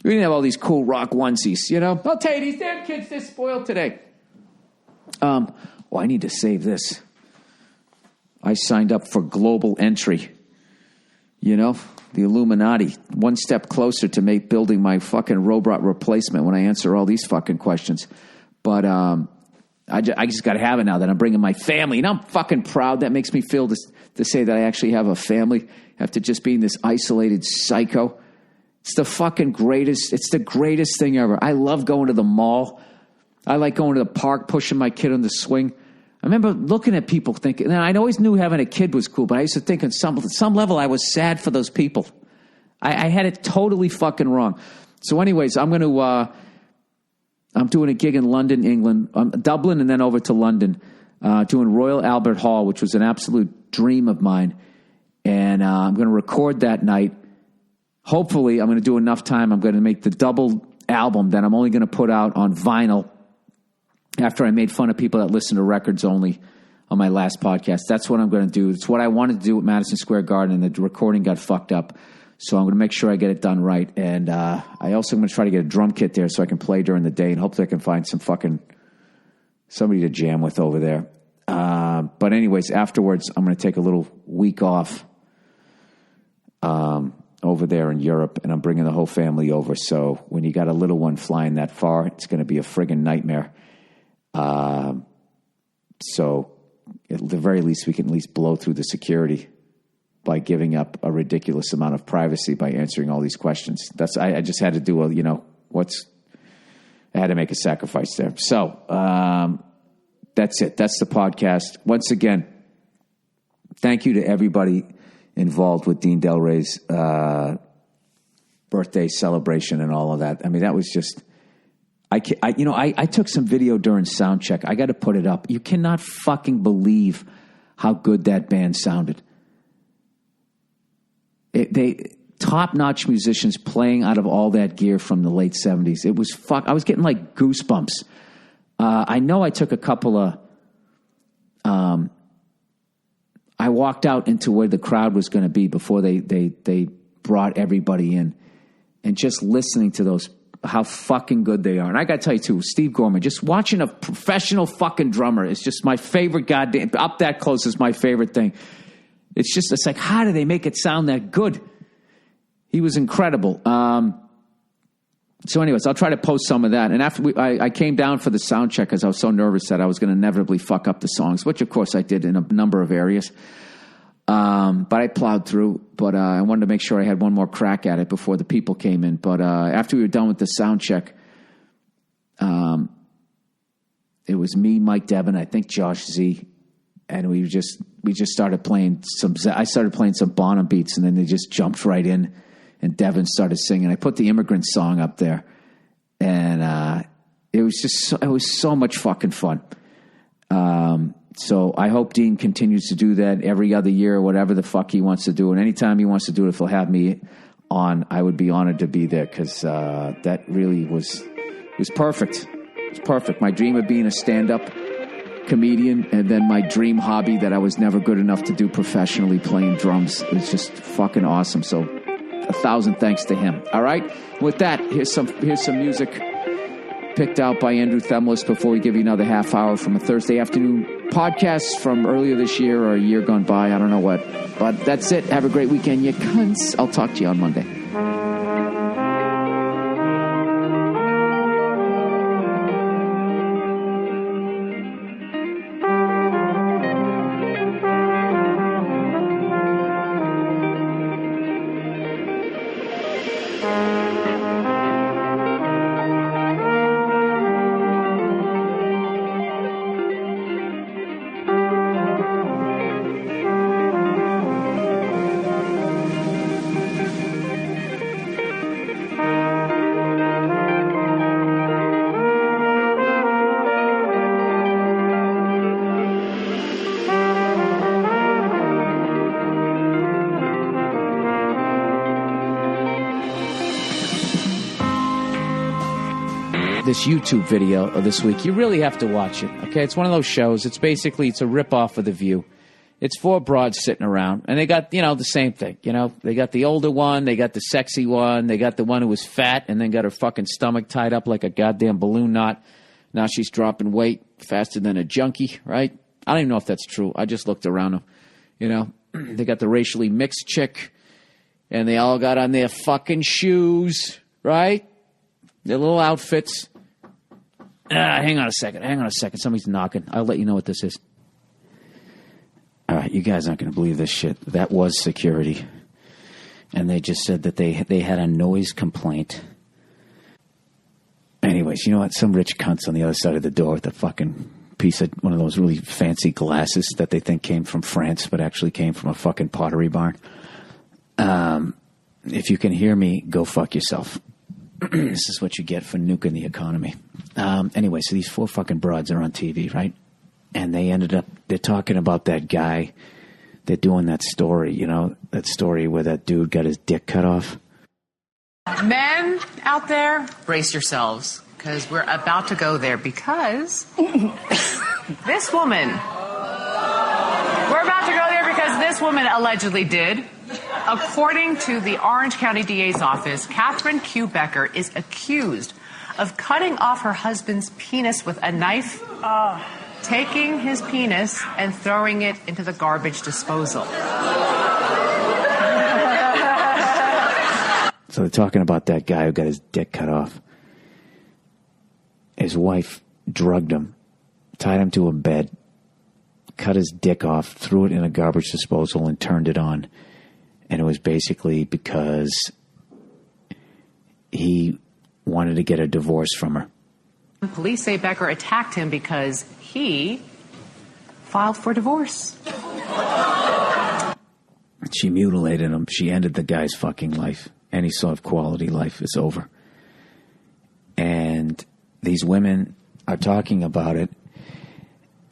We didn't have all these cool rock onesies, you know. I'll tell you, these damn kids, they're spoiled today. I need to save this. I signed up for global entry. You know, the Illuminati, one step closer to building my fucking robot replacement when I answer all these fucking questions. But I just got to have it now that I'm bringing my family. And I'm fucking proud. That makes me feel to say that I actually have a family after just being this isolated psycho. It's the fucking greatest. It's the greatest thing ever. I love going to the mall. I like going to the park, pushing my kid on the swing. I remember looking at people thinking, and I always knew having a kid was cool, but I used to think on some level I was sad for those people. I had it totally fucking wrong. So anyways, I'm doing a gig in London, England, Dublin, and then over to London, doing Royal Albert Hall, which was an absolute dream of mine. And I'm going to record that night. Hopefully, I'm going to do enough time. I'm going to make the double album that I'm only going to put out on vinyl. After I made fun of people that listen to records only on my last podcast. That's what I'm going to do. It's what I wanted to do at Madison Square Garden, and the recording got fucked up. So I'm going to make sure I get it done right. And I also am going to try to get a drum kit there so I can play during the day, and hopefully I can find somebody to jam with over there. But anyways, afterwards, I'm going to take a little week off over there in Europe, and I'm bringing the whole family over. So when you got a little one flying that far, it's going to be a friggin' nightmare. So at the very least, we can at least blow through the security by giving up a ridiculous amount of privacy by answering all these questions. I just had to do I had to make a sacrifice there. So, that's it. That's the podcast. Once again, thank you to everybody involved with Dean Delray's, birthday celebration and all of that. I mean, that was just, I took some video during sound check. I got to put it up. You cannot fucking believe how good that band sounded. They top-notch musicians playing out of all that gear from the late 70s. It was I was getting like goosebumps. I know I took a couple of. I walked out into where the crowd was going to be before they brought everybody in, and just listening to those. How fucking good they are. And I got to tell you, too, Steve Gorman, just watching a professional fucking drummer is just my favorite goddamn... Up that close is my favorite thing. It's like, how do they make it sound that good? He was incredible. So anyways, I'll try to post some of that. And after I came down for the sound check because I was so nervous that I was going to inevitably fuck up the songs, which, of course, I did in a number of areas. But I plowed through, but I wanted to make sure I had one more crack at it before the people came in. But after we were done with the sound check, it was me, Mike Devin, I think Josh Z, and we just started playing I started playing some Bonham beats, and then they just jumped right in, and Devin started singing. I put the Immigrant Song up there, and it was so much fucking fun. So I hope Dean continues to do that every other year or whatever the fuck he wants to do. And anytime he wants to do it, if he'll have me on, I would be honored to be there because that really was perfect. It was perfect. My dream of being a stand-up comedian, and then my dream hobby that I was never good enough to do professionally, playing drums. It was just fucking awesome. So 1,000 thanks to him. All right. With that, here's some music picked out by Andrew Themlis before we give you another half hour from a Thursday afternoon podcast from earlier this year or a year gone by. I don't know what. But that's it. Have a great weekend, you cunts. I'll talk to you on Monday. This YouTube video of this week, you really have to watch it, okay? It's one of those shows. It's a rip-off of The View. It's 4 broads sitting around, and they got, the same thing, They got the older one, they got the sexy one, they got the one who was fat and then got her fucking stomach tied up like a goddamn balloon knot. Now she's dropping weight faster than a junkie, right? I don't even know if that's true. I just looked around them, They got the racially mixed chick, and they all got on their fucking shoes, right? Their little outfits. Hang on a second. Somebody's knocking. I'll let you know what this is. All right, you guys aren't going to believe this shit. That was security. And they just said that they had a noise complaint. Anyways, you know what? Some rich cunts on the other side of the door with a fucking piece of one of those really fancy glasses that they think came from France, but actually came from a fucking pottery barn. If you can hear me, go fuck yourself. This is what you get for nuking the economy. Anyway, so these 4 fucking broads are on TV, right? And they're talking about that guy. They're doing that story, that story where that dude got his dick cut off. Men out there, brace yourselves, because we're about to go there because this woman, this woman allegedly did. According to the Orange County DA's office, Catherine Q. Becker is accused of cutting off her husband's penis with a knife, taking his penis and throwing it into the garbage disposal. So they're talking about that guy who got his dick cut off. His wife drugged him, tied him to a bed, cut his dick off, threw it in a garbage disposal, and turned it on. And it was basically because he wanted to get a divorce from her. Police say Becker attacked him because he filed for divorce. She mutilated him. She ended the guy's fucking life. Any sort of quality life is over. And these women are talking about it.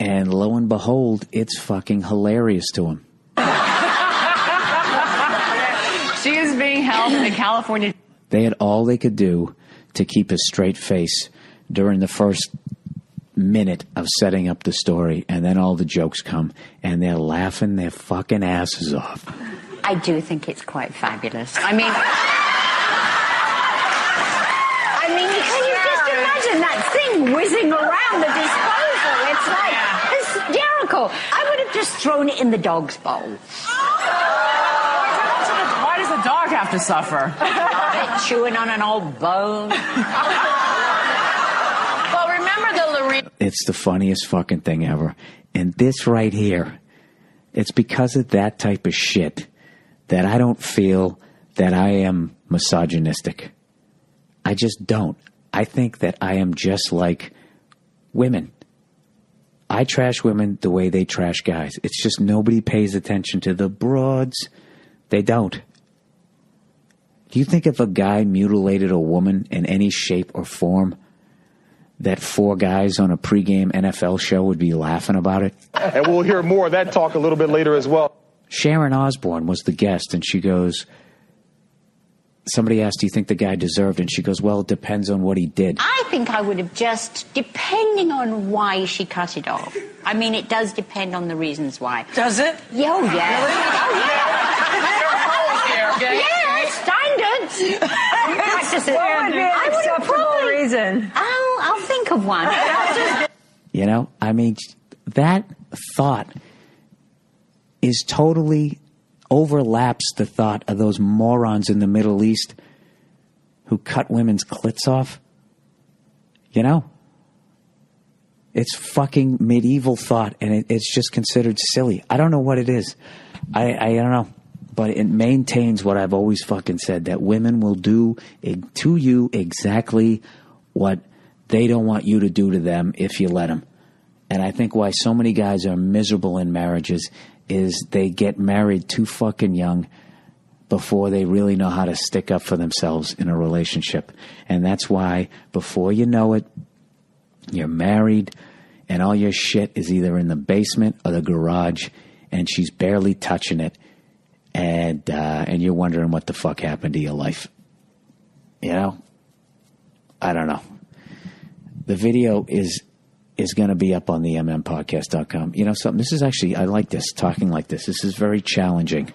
And lo and behold, it's fucking hilarious to him. She is being held in California. They had all they could do to keep a straight face during the first minute of setting up the story, and then all the jokes come, and they're laughing their fucking asses off. I do think it's quite fabulous. I mean, can you just imagine that thing whizzing around the disposal? It's like hysterical. I would have just thrown it in the dog's bowl. Why does the dog have to suffer? Chewing on an old bone. Well, remember the Lorraine... It's the funniest fucking thing ever. And this right here, it's because of that type of shit that I don't feel that I am misogynistic. I just don't. I think that I am just like women. I trash women the way they trash guys. It's just nobody pays attention to the broads. They don't. Do you think if a guy mutilated a woman in any shape or form, that 4 guys on a pregame NFL show would be laughing about it? And we'll hear more of that talk a little bit later as well. Sharon Osbourne was the guest, and she goes, somebody asked, do you think the guy deserved it? And she goes, well, it depends on what he did. I think I would have just, depending on why she cut it off. I mean, it does depend on the reasons why. Does it? Yeah, oh, yeah. Oh, yeah. Yeah, standards. Practice it. What would be an acceptable reason? I'll think of one. You know, I mean, that thought is totally overlaps the thought of those morons in the Middle East who cut women's clits off. You know? It's fucking medieval thought, and it's just considered silly. I don't know what it is. I don't know. But it maintains what I've always fucking said, that women will do to you exactly what they don't want you to do to them if you let them. And I think why so many guys are miserable in marriages is they get married too fucking young before they really know how to stick up for themselves in a relationship. And that's why before you know it, you're married and all your shit is either in the basement or the garage and she's barely touching it. And you're wondering what the fuck happened to your life. You know? I don't know. The video is going to be up on the mmpodcast.com. You know something? This is actually, I like this, talking like this. This is very challenging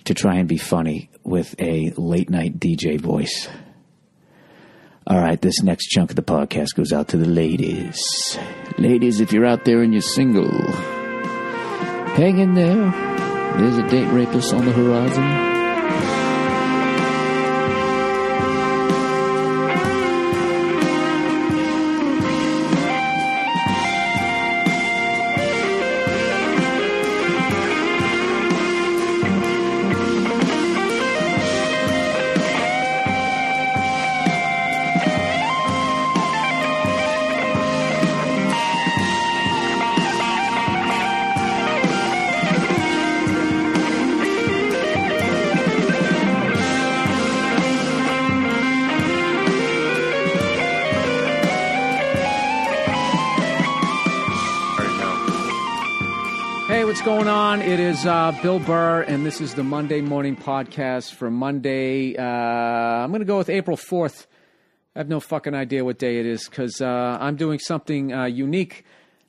to try and be funny with a late night DJ voice. All right, this next chunk of the podcast goes out to the ladies. Ladies, if you're out there and you're single, hang in there. There's a date rapist on the horizon. What's going on? It is Bill Burr, and this is the Monday Morning Podcast for Monday. I'm going to go with April 4th. I have no fucking idea what day it is because I'm doing something unique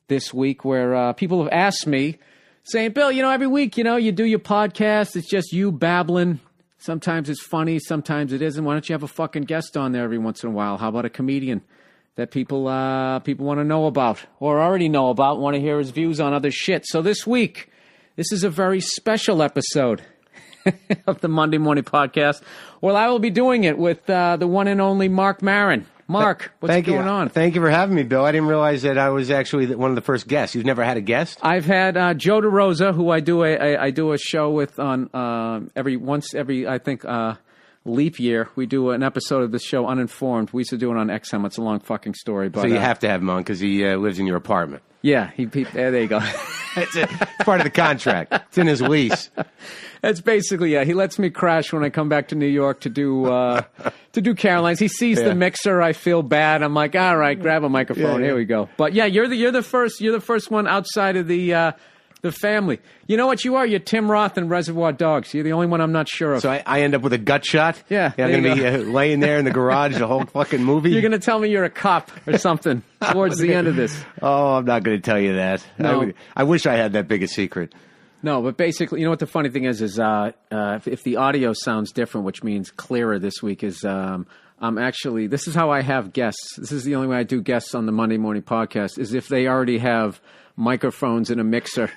this week where people have asked me, saying, Bill, you know, every week, you know, you do your podcast. It's just you babbling. Sometimes it's funny. Sometimes it isn't. Why don't you have a fucking guest on there every once in a while? How about a comedian that people want to know about or already know about, want to hear his views on other shit. So this week, this is a very special episode of the Monday Morning Podcast. Well, I will be doing it with the one and only Mark Maron. Mark, what's going on? Thank you for having me, Bill. I didn't realize that I was actually one of the first guests. You've never had a guest? I've had Joe DeRosa, who I do a show with on every leap year. We do an episode of the show Uninformed. We used to do it on XM. It's a long fucking story. But, so you have to have him on because he lives in your apartment. Yeah, there you go. It's part of the contract. It's in his lease. That's basically, yeah. He lets me crash when I come back to New York to do Caroline's. He sees the mixer. I feel bad. I'm like, all right, grab a microphone. Here we go. But yeah, you're the first one outside of the family. You know what you are? You're Tim Roth in Reservoir Dogs. You're the only one I'm not sure of. So I end up with a gut shot? Yeah. I'm going to be laying there in the garage the whole fucking movie? You're going to tell me you're a cop or something towards the end of this. Oh, I'm not going to tell you that. No. I wish I had that big a secret. No, but basically, you know what the funny thing is if the audio sounds different, which means clearer this week, is I'm actually, this is how I have guests. This is the only way I do guests on the Monday Morning Podcast, is if they already have microphones and a mixer.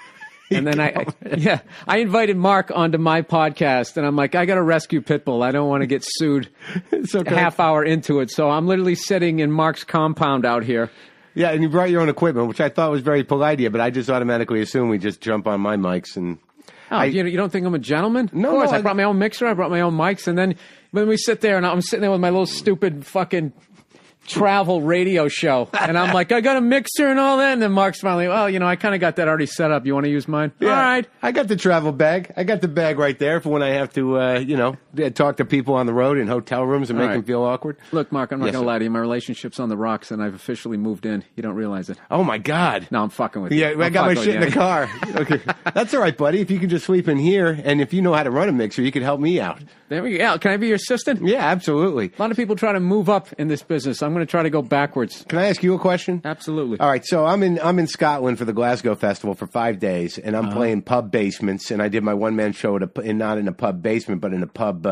And then I invited Mark onto my podcast, and I'm like, I got to rescue Pitbull. I don't want to get sued a half hour into it. So I'm literally sitting in Mark's compound out here. Yeah, and you brought your own equipment, which I thought was very polite of you, but I just automatically assume we just jump on my mics and... Oh, you don't think I'm a gentleman? No, of course. no, I brought my own mixer, I brought my own mics, and then when we sit there, and I'm sitting there with my little stupid fucking travel radio show. And I'm like, I got a mixer and all that. And then Mark's finally, well, I kind of got that already set up. You want to use mine? Yeah. All right. I got the travel bag. I got the bag right there for when I have to, talk to people on the road in hotel rooms and make them feel awkward. Look, Mark, I'm not going to lie to you. My relationship's on the rocks, and I've officially moved in. You don't realize it. Oh, my God. No, I'm fucking with you. Yeah, I got my shit in the car. Okay. That's all right, buddy. If you can just sleep in here, and if you know how to run a mixer, you could help me out. There we go. Can I be your assistant? Yeah, absolutely. A lot of people try to move up in this business. I'm going to try to go backwards. Can I ask you a question? Absolutely. All right, so I'm in Scotland for the Glasgow Festival for 5 days, and I'm playing pub basements, and I did my one-man show not in a pub basement, but in a pub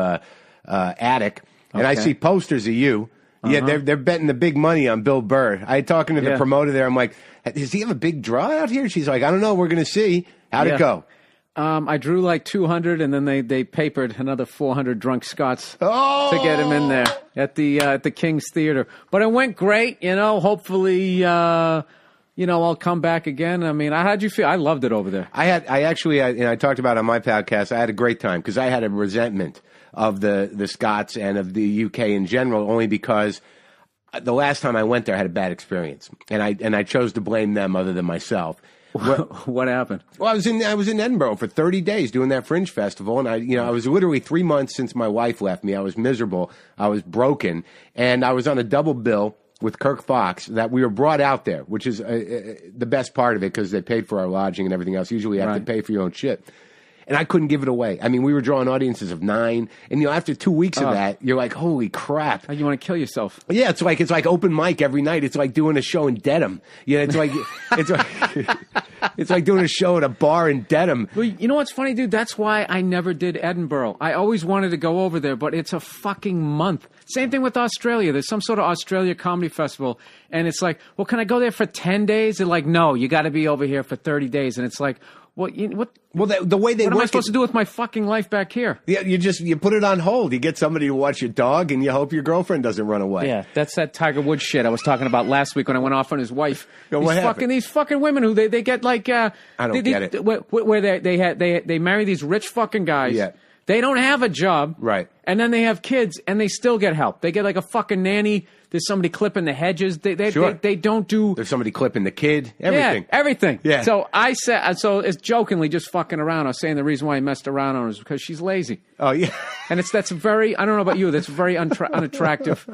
attic, and I see posters of you. Yeah, they're betting the big money on Bill Burr. I talking to the promoter there. I'm like, does he have a big draw out here? She's like, I don't know. We're going to see. How'd it go? I drew like 200, and then they papered another 400 drunk Scots to get him in there at the King's Theater. But it went great, Hopefully, I'll come back again. I mean, how'd you feel? I loved it over there. I talked about it on my podcast. I had a great time because I had a resentment of the Scots and of the UK in general, only because the last time I went there, I had a bad experience, and I chose to blame them other than myself. What happened? Well, I was in Edinburgh for 30 days doing that Fringe Festival, and I was literally 3 months since my wife left me. I was miserable. I was broken, and I was on a double bill with Kirk Fox that we were brought out there, which is the best part of it because they paid for our lodging and everything else. Usually you have to pay for your own shit. And I couldn't give it away. I mean, we were drawing audiences of 9, and after 2 weeks of that, you're like, "Holy crap!" You want to kill yourself? Yeah, it's like open mic every night. It's like doing a show in Dedham. It's like it's like doing a show at a bar in Dedham. Well, you know what's funny, dude? That's why I never did Edinburgh. I always wanted to go over there, but it's a fucking month. Same thing with Australia. There's some sort of Australia comedy festival, and it's like, well, can I go there for 10 days? They're like, no, you got to be over here for 30 days, and it's like. Well, the way they what work, am I supposed to do with my fucking life back here? Yeah, you put it on hold. You get somebody to watch your dog, and you hope your girlfriend doesn't run away. Yeah, that's that Tiger Woods shit I was talking about last week when I went off on his wife. These fucking women who they get like I don't get it. Where they marry these rich fucking guys. Yeah. They don't have a job. Right. And then they have kids, and they still get help. They get like a fucking nanny. There's somebody clipping the hedges. They don't do. There's somebody clipping the kid. Everything. Yeah, everything. Yeah. So I said, it's jokingly just fucking around. I was saying the reason why I messed around on her is because she's lazy. Oh yeah. And that's very. I don't know about you. That's a very unattractive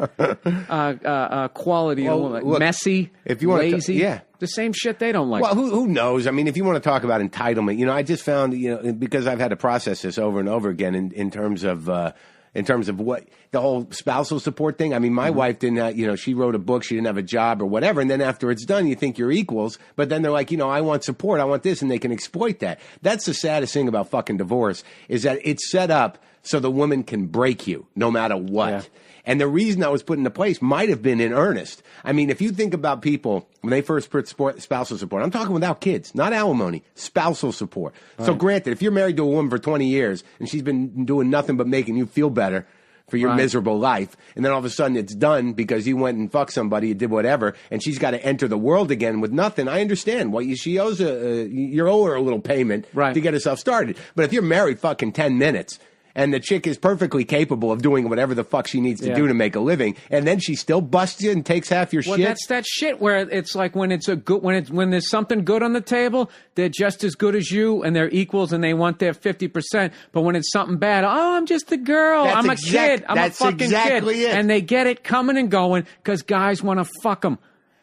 quality. Well, look, messy. If you want lazy. yeah. The same shit they don't like. Well, who knows? I mean, if you want to talk about entitlement, I just found, because I've had to process this over and over again in terms of what the whole spousal support thing. I mean, my wife didn't have, she wrote a book, she didn't have a job or whatever. And then after it's done, you think you're equals. But then they're like, I want support. I want this. And they can exploit that. That's the saddest thing about fucking divorce is that it's set up so the woman can break you no matter what. Yeah. And the reason that was put into place might have been in earnest. I mean, if you think about people, when they first put spousal support, I'm talking without kids, not alimony, spousal support. Right. So granted, if you're married to a woman for 20 years and she's been doing nothing but making you feel better for your miserable life, and then all of a sudden it's done because you went and fucked somebody, you did whatever, and she's got to enter the world again with nothing, I understand. Well, she owes you owe her a little payment to get herself started. But if you're married fucking 10 minutes, and the chick is perfectly capable of doing whatever the fuck she needs to do to make a living, and then she still busts you and takes half your shit. That's that shit where it's like when there's something good on the table, they're just as good as you, and they're equals, and they want their 50%. But when it's something bad, I'm just a girl, I'm a kid, I'm a fucking kid, and they get it coming and going because guys want to fuck them.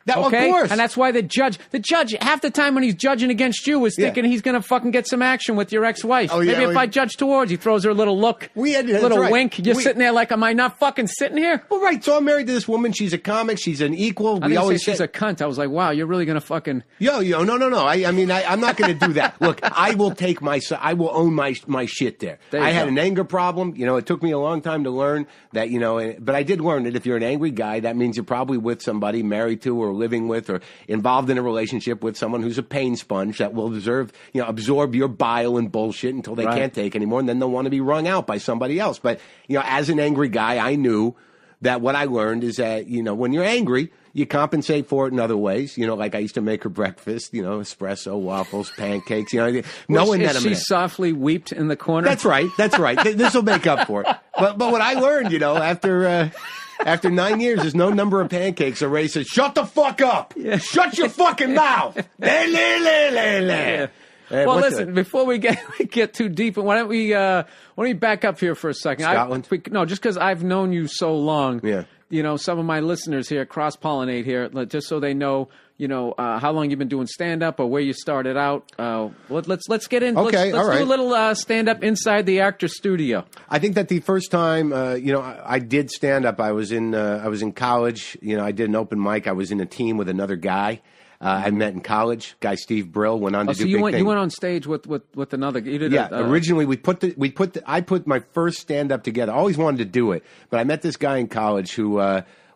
Of course. And that's why the judge, half the time when he's judging against you is thinking he's going to fucking get some action with your ex-wife. Oh, yeah, Maybe if I judge towards, he throws her a little look, little wink. You're sitting there like, am I not fucking sitting here? Well, right. So I'm married to this woman. She's a comic. She's an equal. I didn't say she's a cunt. I was like, wow, you're really going to fucking. No. I mean, I'm not going to do that. Look, I will I will own my shit there. I had an anger problem. It took me a long time to learn that, but I did learn that if you're an angry guy, that means you're probably with somebody married to or living with or involved in a relationship with someone who's a pain sponge that will absorb your bile and bullshit until they can't take anymore, and then they'll want to be wrung out by somebody else. But, as an angry guy, I knew that what I learned is that, when you're angry, you compensate for it in other ways. Like I used to make her breakfast, espresso, waffles, pancakes, knowing that she softly wept in the corner. That's right. This will make up for it. But what I learned, after After 9 years, there's no number of pancakes. So Ray says, "Shut the fuck up! Yeah. Shut your fucking mouth!" Yeah. Well, listen. Before we get too deep, why don't we back up here for a second? Scotland? No, just because I've known you so long. Yeah. You know, some of my listeners here cross-pollinate here, just so they know, how long you've been doing stand-up or where you started out. Let's get in. Okay, let's all right. do a little stand-up inside the actor studio. I think that the first time, I did stand-up, I was in college. I did an open mic. I was in a team with another guy. I met in college. Guy Steve Brill went on to do big things. You went on stage with another. You did originally I put my first stand up together. I always wanted to do it, but I met this guy in college who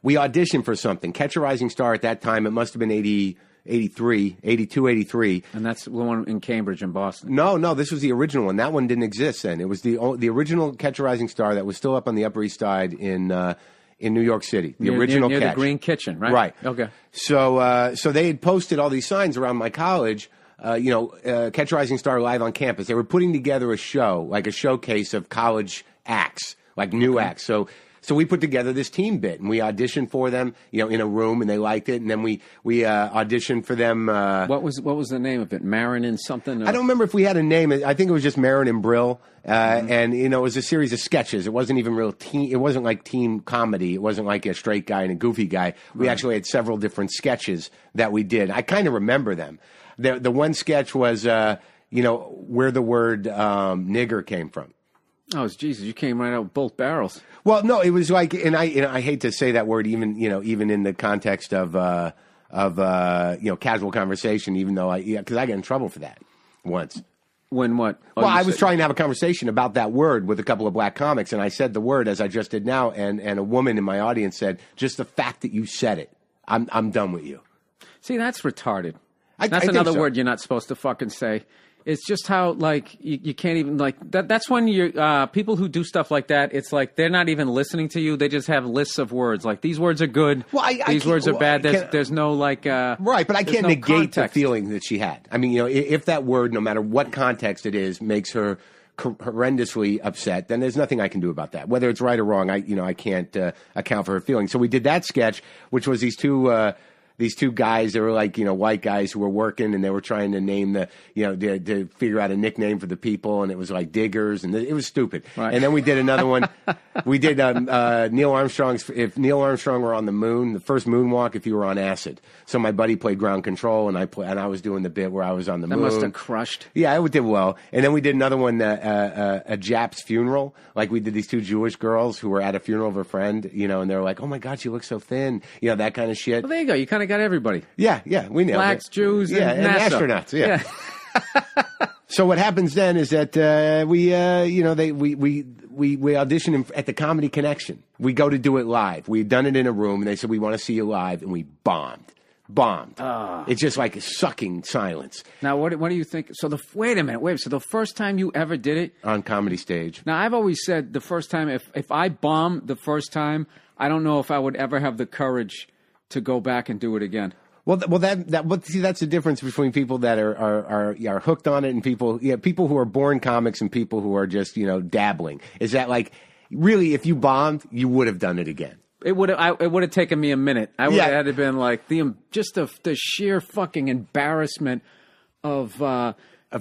we auditioned for something. Catch a Rising Star at that time. It must have been 82, 83. And that's the one in Cambridge and Boston. No, this was the original one. That one didn't exist then. It was the original Catch a Rising Star that was still up on the Upper East Side in New York City. The original near Catch. the Green Kitchen, right? Right. Okay. So they had posted all these signs around my college. Catch a Rising Star live on campus. They were putting together a show, like a showcase of college acts, like new acts. So we put together this team bit, and we auditioned for them, in a room, and they liked it. And then we auditioned for them. What was the name of it? Marin and something? Or? I don't remember if we had a name. I think it was just Marin and Brill. And it was a series of sketches. It wasn't even real team. It wasn't like team comedy. It wasn't like a straight guy and a goofy guy. We actually had several different sketches that we did. I kind of remember them. The one sketch was, where the word nigger came from. Oh, Jesus! You came right out with both barrels. Well, no, it was like, and I hate to say that word, even in the context of casual conversation, even though because I got in trouble for that once. When what? Well, I was trying to have a conversation about that word with a couple of black comics, and I said the word as I just did now, and a woman in my audience said, "Just the fact that you said it, I'm done with you." See, that's retarded. I That's think another so. word you're not supposed to fucking say. It's just how, you can't even, that's when you people who do stuff like that, it's like they're not even listening to you. They just have lists of words. Like, these words are good. Well, these words are bad. There's no, right, but I can't negate the feeling that she had. I mean, if that word, no matter what context it is, makes her horrendously upset, then there's nothing I can do about that. Whether it's right or wrong, I can't account for her feelings. So we did that sketch, which was these two guys, they were like, white guys who were working, and they were trying to name to figure out a nickname for the people, and it was like diggers, and it was stupid. Right. And then we did another one. We did Neil Armstrong's, if Neil Armstrong were on the moon, the first moonwalk, if you were on acid. So my buddy played ground control, and I was doing the bit where I was on the moon. That must have crushed. Yeah, it did well. And then we did another one, a Jap's funeral. Like, we did these two Jewish girls who were at a funeral of a friend, and they were like, "Oh my God, she looks so thin," that kind of shit. Well, there you go. You kind of got everybody. Yeah, we nailed Blacks, it. Jews, and astronauts. Yeah. So what happens then is that we audition at the Comedy Connection. We go to do it live. We'd done it in a room, and they said, "We want to see you live," and we bombed. It's just like a sucking silence. Now, what do you think? So wait a minute. So the first time you ever did it on Comedy Stage. Now, I've always said the first time, if I bomb the first time, I don't know if I would ever have the courage to go back and do it again. Well, that's the difference between people that are hooked on it and people who are born comics and people who are just dabbling. Is that, like, really, if you bombed, you would have done it again? It would have taken me a minute. I would have been like the sheer fucking embarrassment of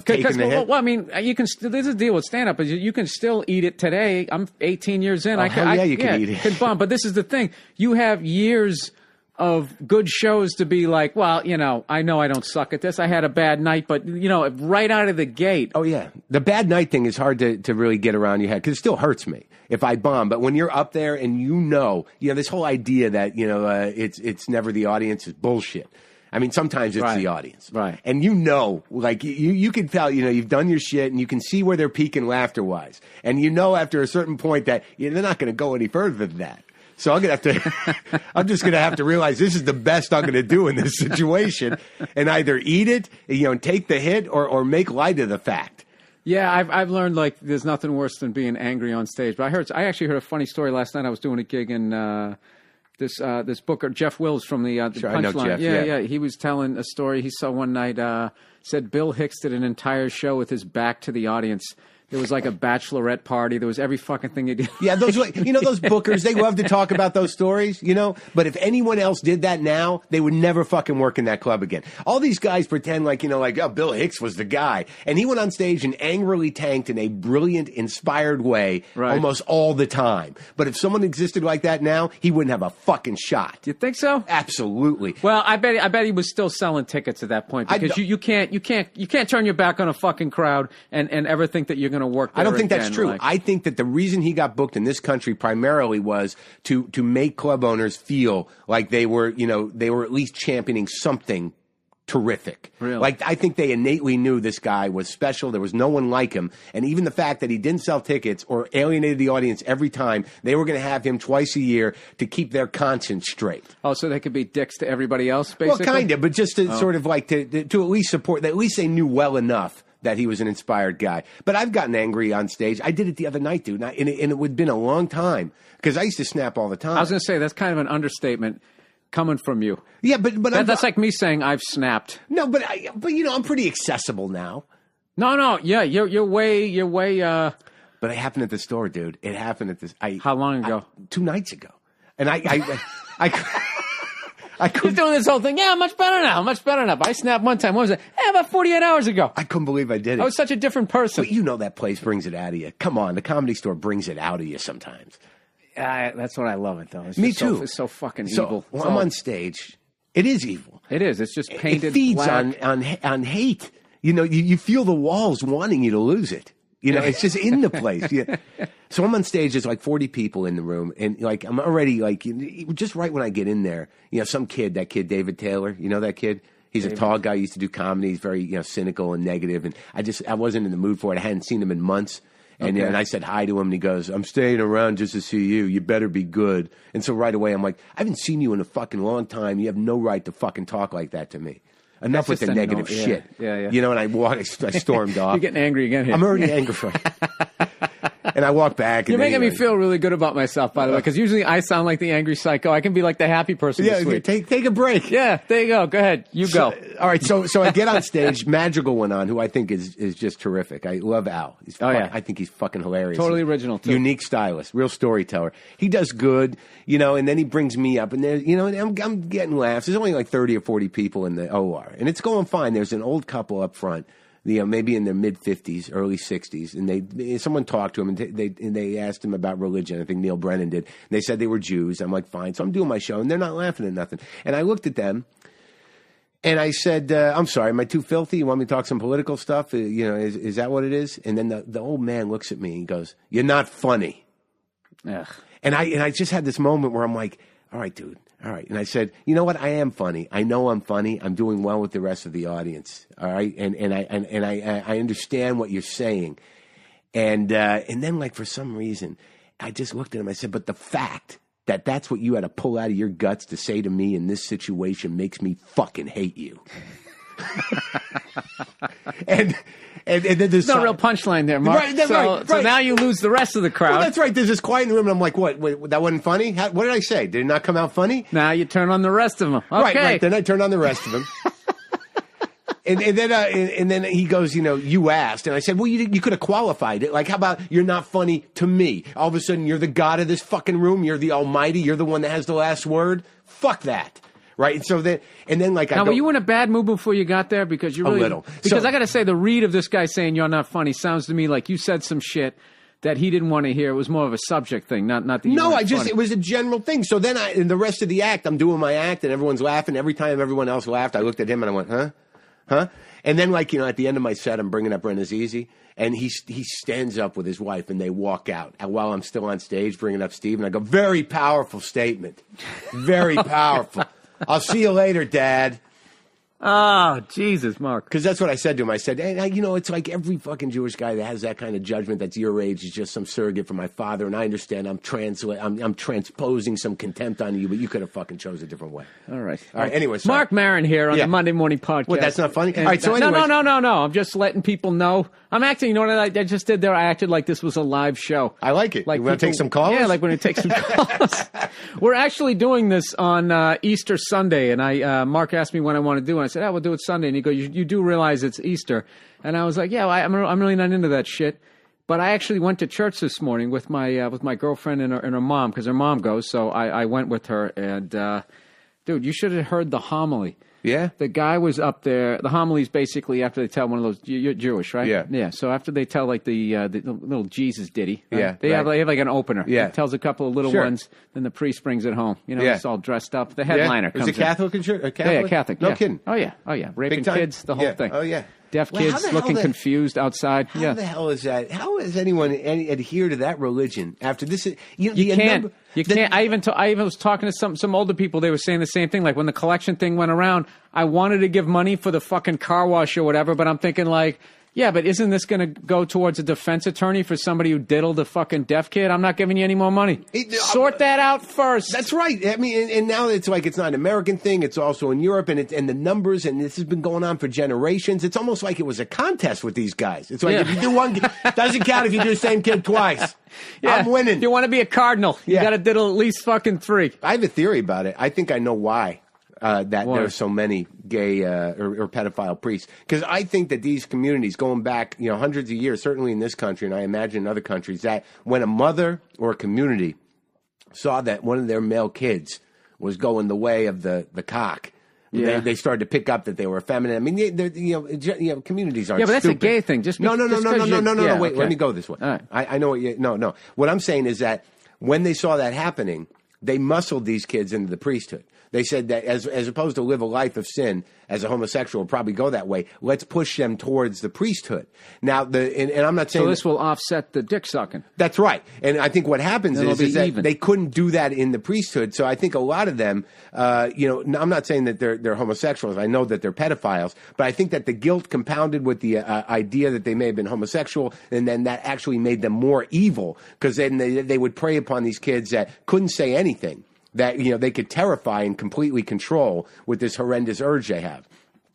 taking the hit. Well, I mean, you can. There's a deal with stand up. You can still eat it today. I'm 18 years in. You can eat it. Can bomb. But this is the thing. You have years of good shows to be like, well, I know I don't suck at this. I had a bad night, but right out of the gate. Oh yeah, the bad night thing is hard to really get around your head because it still hurts me if I bomb. But when you're up there and this whole idea that it's never the audience is bullshit. I mean, sometimes it's the audience, right? And like you can tell, you've done your shit, and you can see where they're peaking laughter wise, and after a certain point that they're not going to go any further than that. So I'm just gonna have to realize this is the best I'm gonna do in this situation, and either eat it, take the hit, or make light of the fact. Yeah, I've learned, like, there's nothing worse than being angry on stage. But I actually heard a funny story last night. I was doing a gig in this booker, Jeff Wills from the sure, I know Punchline. Jeff, Yeah. He was telling a story he saw one night. Said Bill Hicks did an entire show with his back to the audience There was like a bachelorette party. There was every fucking thing you did. Yeah, those those bookers, they love to talk about those stories, But if anyone else did that now, they would never fucking work in that club again. All these guys pretend like, oh, Bill Hicks was the guy. And he went on stage and angrily tanked in a brilliant, inspired way almost all the time. But if someone existed like that now, he wouldn't have a fucking shot. You think so? Absolutely. Well, I bet he was still selling tickets at that point because you can't turn your back on a fucking crowd and ever think that you're going to work there. I don't think again. that's true. I think that the reason he got booked in this country primarily was to make club owners feel like they were at least championing something terrific. Really? Like, I think they innately knew this guy was special. There was no one like him. And even the fact that he didn't sell tickets or alienated the audience every time, they were going to have him twice a year to keep their conscience straight. Oh, so they could be dicks to everybody else, basically? Well, kind of, but just to sort of like to at least support, at least they knew well enough that he was an inspired guy. But I've gotten angry on stage. I did it the other night, dude, and it would have been a long time because I used to snap all the time. I was going to say, that's kind of an understatement coming from you. Yeah, but that's like me saying I've snapped. No, but I'm pretty accessible now. No, yeah, you're way. But it happened at the store, dude. It happened at this. How long ago? 2 nights ago, and I He's doing this whole thing. Yeah, much better now. I snapped one time. What was it? About 48 hours ago. I couldn't believe I did it. I was such a different person. But that place brings it out of you. Come on, the Comedy Store brings it out of you sometimes. That's what I love it, though. Me too. It's so fucking evil. When I'm on stage, it is evil. It is. It's just painted It feeds black. on hate. You feel the walls wanting you to lose it. It's just in the place. Yeah. So I'm on stage. There's like 40 people in the room, and like I'm already like just right when I get in there, some kid, that kid David Taylor, that kid. He's a tall guy. He used to do comedy. He's very cynical and negative, and I wasn't in the mood for it. I hadn't seen him in months. And, and I said hi to him, and he goes, "I'm staying around just to see you. You better be good." And so right away, I'm like, "I haven't seen you in a fucking long time. You have no right to fucking talk like that to me. Enough with the negative shit." Yeah. And I stormed off. You're getting angry again here. I'm already angry. And I walk back. You're making me feel really good about myself, by the way, because usually I sound like the angry psycho. I can be like the happy person this week. Take a break. Yeah, there you go. Go ahead. You go. All right, so I get on stage. Madrigal went on, who I think is just terrific. I love Al. I think he's fucking hilarious. Totally original, too. Unique stylist, real storyteller. He does good, and then he brings me up, and there, and I'm getting laughs. There's only like 30 or 40 people in the OR, and it's going fine. There's an old couple up front. Maybe in their mid-50s, early 60s, and someone talked to him, and they asked him about religion. I think Neil Brennan did. And they said they were Jews. I'm like, fine. So I'm doing my show, and they're not laughing at nothing. And I looked at them, and I said, I'm sorry, am I too filthy? You want me to talk some political stuff? Is that what it is? And then the old man looks at me and goes, "You're not funny." Ugh. And I just had this moment where I'm like, all right, dude. All right. And I said, you know what? I am funny. I know I'm funny. I'm doing well with the rest of the audience. All right. And I understand what you're saying. And then, like, for some reason, I just looked at him. I said, but the fact that that's what you had to pull out of your guts to say to me in this situation makes me fucking hate you. And then there's no real punchline there, Mark. Right, so now you lose the rest of the crowd. Well, that's right. There's this quiet in the room, and I'm like, what? That wasn't funny? What did I say? Did it not come out funny? Now you turn on the rest of them. Okay. Right. Then I turn on the rest of them. And then he goes, you asked. And I said, well, you could have qualified it. Like, how about you're not funny to me? All of a sudden, you're the god of this fucking room. You're the almighty. You're the one that has the last word. Fuck that. Right, and so then, now, were you in a bad mood before you got there? Because you really, a little. Because I got to say, the read of this guy saying you're not funny sounds to me like you said some shit that he didn't want to hear. It was more of a subject thing, not that. It was a general thing. So then, in the rest of the act, I'm doing my act, and everyone's laughing. Every time everyone else laughed, I looked at him and I went, huh? And then, at the end of my set, I'm bringing up Ren Azizi, and he stands up with his wife, and they walk out. And while I'm still on stage, bringing up Steve, and I go, very powerful statement, very powerful. I'll see you later, Dad. Oh, Jesus, Mark. Because that's what I said to him. I said, hey, it's like every fucking Jewish guy that has that kind of judgment that's your age is just some surrogate for my father. And I understand I'm transposing some contempt on you, but you could have fucking chose a different way. All right. Anyway, sorry. Mark Maron here on the Monday Morning Podcast. Well, that's not funny? All right, so anyways. No. I'm just letting people know. I'm acting, you know what I just did there? I acted like this was a live show. I like it. Like, you want to take some calls? Yeah, like when we take some calls. We're actually doing this on Easter Sunday, and Mark asked me when I want to do it. I said, we'll do it Sunday. And he goes, you do realize it's Easter. And I was like, yeah, I'm really not into that shit. But I actually went to church this morning with my girlfriend and her mom, because her mom goes. So I went with her, and dude, you should have heard the homily. Yeah? The guy was up there. The homily is basically after they tell one of those. You're Jewish, right? Yeah. Yeah. So after they tell like the little Jesus ditty, right? Yeah, they have like an opener. Yeah. It tells a couple of little ones. Then the priest brings it home. You know, Yeah. it's all dressed up. The headliner comes in. Is it Catholic? Yeah, Catholic. No yeah. kidding. Oh yeah. Raping time? kids, the whole Yeah. thing. Oh, yeah. Deaf Well, how kids the hell looking confused outside. How the hell is that? How does anyone adhere to that religion after this? You can't. You can't. I even was talking to some older people. They were saying the same thing. Like when the collection thing went around, I wanted to give money for the fucking car wash or whatever, but I'm thinking like, yeah, but isn't this going to go towards a defense attorney for somebody who diddled a fucking deaf kid? I'm not giving you any more money. Sort that out first. That's right. I mean, and now it's like it's not an American thing. It's also in Europe, and the numbers, and this has been going on for generations. It's almost like it was a contest with these guys. It's like if you do one, doesn't count if you do the same kid twice. Yeah. I'm winning. You want to be a cardinal. You got to diddle at least fucking 3. I have a theory about it. I think I know why. There are so many gay or pedophile priests, because I think that these communities going back hundreds of years, certainly in this country, and I imagine in other countries, that when a mother or a community saw that one of their male kids was going the way of the cock, they started to pick up that they were feminine. I mean, communities aren't. Yeah, but that's stupid. A gay thing. No. Wait, okay. let me go this way. All right. I know what you. No. What I'm saying is that when they saw that happening, they muscled these kids into the priesthood. They said that as opposed to live a life of sin as a homosexual, probably go that way. Let's push them towards the priesthood. Now, and I'm not saying so. This will offset the dick sucking. That's right. And I think what happens is that they couldn't do that in the priesthood. So I think a lot of them, I'm not saying that they're homosexuals. I know that they're pedophiles, but I think that the guilt compounded with the idea that they may have been homosexual, and then that actually made them more evil, because then they would prey upon these kids that couldn't say anything, that they could terrify and completely control with this horrendous urge they have.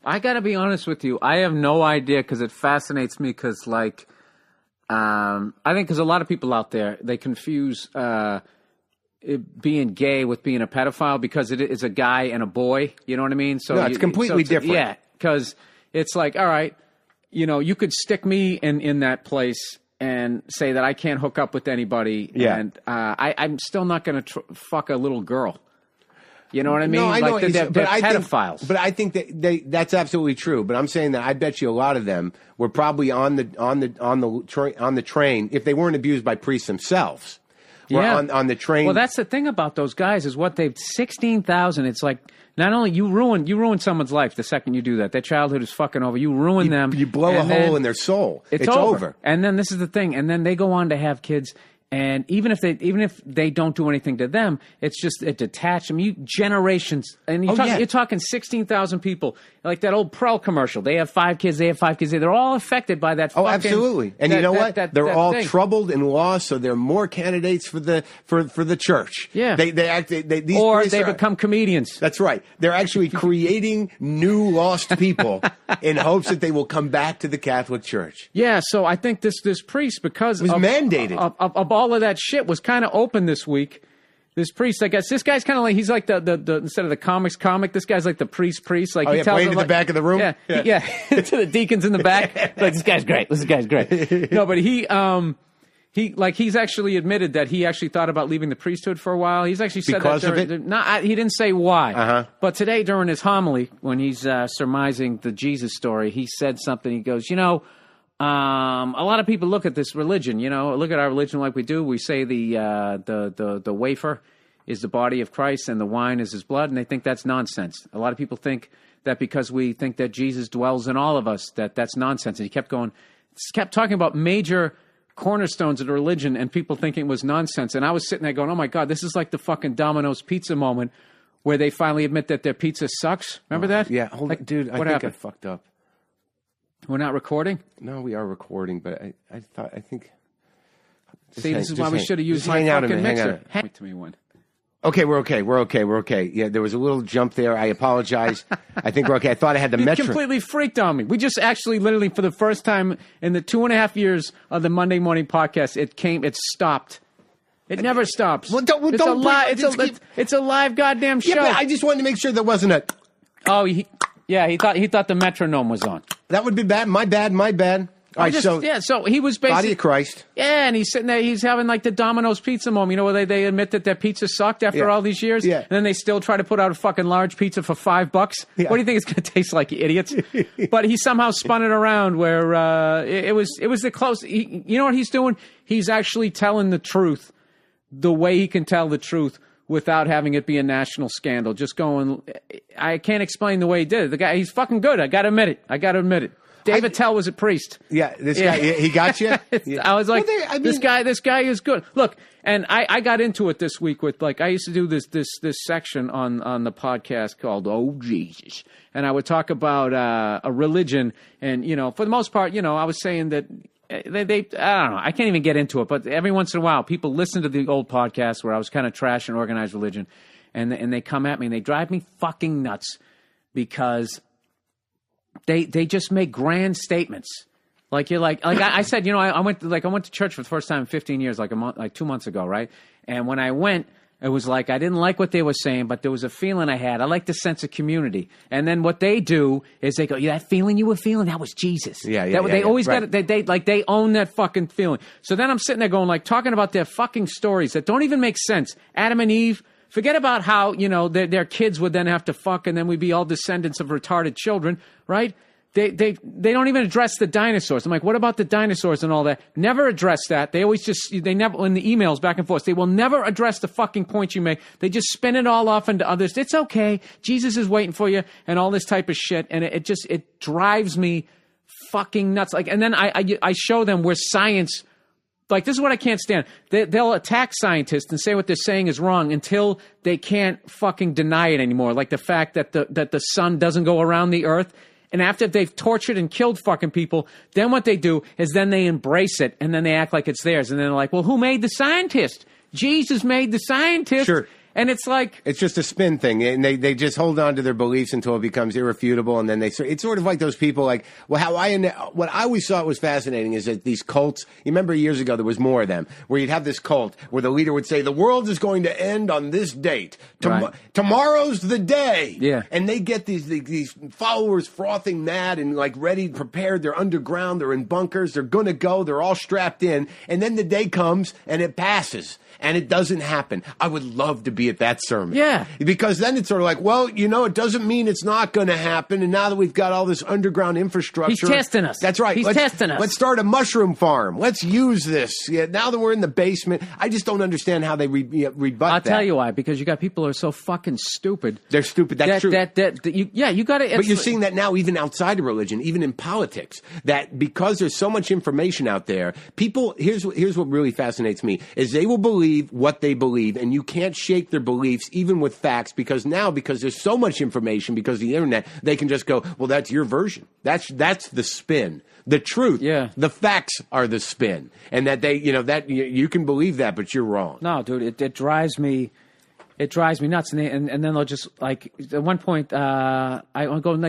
I got to be honest with you. I have no idea, because it fascinates me, because I think because a lot of people out there, they confuse being gay with being a pedophile, because it is a guy and a boy. You know what I mean? So no, it's completely different. Yeah, because it's like, all right, you could stick me in that place and say that I can't hook up with anybody, and I'm still not going to fuck a little girl. You know what I mean? No, I know, they're pedophiles. But I think that that's absolutely true. But I'm saying that I bet you a lot of them were probably on the train, if they weren't abused by priests themselves. On the train. Well, that's the thing about those guys, is what they've 16,000. It's like, not only you ruin someone's life the second you do that. Their childhood is fucking over. You ruin them. You blow a hole in their soul. It's over. And then this is the thing. And then they go on to have kids. And even if they don't do anything to them, it's just it detach them. Generations, and you're talking 16,000 people, like that old Prel commercial. They have 5 kids. They're all affected by that. Oh, absolutely. And you know what? They're all troubled and lost, so they're more candidates for the church. Yeah, they become comedians. That's right. They're actually creating new lost people in hopes that they will come back to the Catholic Church. Yeah. So I think this priest, because it was mandated of all of that shit, was kind of open this week. This priest, I guess, this guy's kind of like, he's like the instead of the comic, this guy's like the priest. Like, he tells playing to the back of the room. Yeah. To the deacons in the back. Like, this guy's great. No, but he's actually admitted that he actually thought about leaving the priesthood for a while. He's actually said because that of it. He didn't say why. Uh-huh. But today during his homily, when he's surmising the Jesus story, he said something. He goes, a lot of people look at this religion, look at our religion like we do. We say the wafer is the body of Christ and the wine is his blood, and they think that's nonsense. A lot of people think that because we think that Jesus dwells in all of us, that's nonsense. And he kept talking about major cornerstones of the religion, and people thinking it was nonsense. And I was sitting there going, oh my God, this is like the fucking Domino's pizza moment where they finally admit that their pizza sucks. Remember that? Yeah, hold on, dude. What happened? I fucked up. We're not recording? No, we are recording, but I think. See, this is why we should have used my fucking mixer. Wait to me one. Okay, we're okay. Yeah, there was a little jump there. I apologize. I think we're okay. I thought I had the metric. You completely freaked on me. We just actually, literally, for the first time in the 2.5 years of the Monday Morning Podcast, it stopped. It never stops. Well, it's a live goddamn show. Yeah, but I just wanted to make sure there wasn't a. Oh, he thought the metronome was on. That would be bad. My bad. All right, So he was basically Body of Christ. Yeah, and he's sitting there. He's having like the Domino's pizza moment. You know, where they admit that their pizza sucked after all these years. Yeah. And then they still try to put out a fucking large pizza for $5. Yeah. What do you think it's going to taste like, you idiots? But he somehow spun it around where it was the close. You know what he's doing? He's actually telling the truth the way he can tell the truth without having it be a national scandal. Just going, I can't explain the way he did it. The guy, he's fucking good. I got to admit it. David Attell was a priest. Yeah, this guy, he got you? Yeah. I was like, this guy is good. Look, and I got into it this week with, like, I used to do this section on the podcast called Oh Jesus. And I would talk about a religion. And, you know, for the most part, you know, I was saying that they I don't know, I can't even get into it. But every once in a while, people listen to the old podcast where I was kind of trashing organized religion. And they come at me and they drive me fucking nuts because they just make grand statements. Like you're like I said, you know, I went to church for the first time in 15 years, like 2 months ago, right? And when I went, it was like I didn't like what they were saying, but there was a feeling I had. I like the sense of community. And then what they do is they go, "Yeah, that feeling you were feeling, that was Jesus." They always got it. They own that fucking feeling. So then I'm sitting there going, like, talking about their fucking stories that don't even make sense. Adam and Eve. Forget about how, you know, their kids would then have to fuck and then we'd be all descendants of retarded children, right? They don't even address the dinosaurs. I'm like, what about the dinosaurs and all that? Never address that. They always they never, in the emails back and forth, they will never address the fucking point you make. They just spin it all off into others. It's okay. Jesus is waiting for you and all this type of shit. And it drives me fucking nuts. Like, and then I show them where science, like, this is what I can't stand. They'll attack scientists and say what they're saying is wrong until they can't fucking deny it anymore. Like the fact that the sun doesn't go around the earth. And after they've tortured and killed fucking people, then what they do is then they embrace it and then they act like it's theirs. And then they're like, well, who made the scientist? Jesus made the scientist. Sure. And it's like... It's just a spin thing. And they just hold on to their beliefs until it becomes irrefutable. And then it's sort of like those people like, well, what I always thought was fascinating is that these cults, you remember years ago there was more of them, where you'd have this cult where the leader would say, the world is going to end on this date. Right. Tomorrow's the day. Yeah. And they get these followers frothing mad and like ready, prepared. They're underground. They're in bunkers. They're going to go. They're all strapped in. And then the day comes and it passes. And it doesn't happen. I would love to be at that sermon. Yeah. Because then it's sort of like, well, you know, it doesn't mean it's not going to happen. And now that we've got all this underground infrastructure. He's testing us. That's right. He's testing us. Let's start a mushroom farm. Let's use this. Yeah, now that we're in the basement, I just don't understand how they rebut that. I'll tell you why. Because you got people who are so fucking stupid. They're stupid. That's true. You got to. But you're seeing that now even outside of religion, even in politics, that because there's so much information out there, people, here's what really fascinates me, is they will believe what they believe, and you can't shake their beliefs even with facts because there's so much information because of the internet, they can just go, well, that's your version. That's the spin. The truth. Yeah. The facts are the spin. And that you can believe that, but you're wrong. No, dude, it drives me nuts. And then they'll just, like, at one point, I'm going,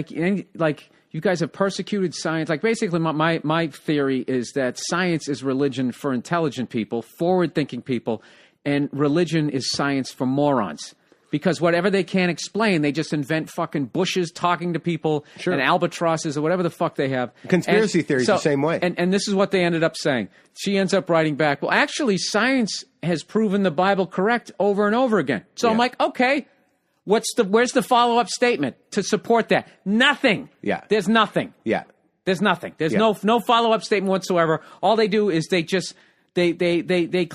like, you guys have persecuted science. Like, basically, my theory is that science is religion for intelligent people, forward-thinking people, and religion is science for morons. Because whatever they can't explain, they just invent fucking bushes talking to people and albatrosses or whatever the fuck they have. Conspiracy theories the same way. And this is what they ended up saying. She ends up writing back, well, actually, science has proven the Bible correct over and over again. So I'm like, okay, where's the follow-up statement to support that? Nothing. Yeah. There's nothing. Yeah. There's nothing. There's no follow-up statement whatsoever. All they do is they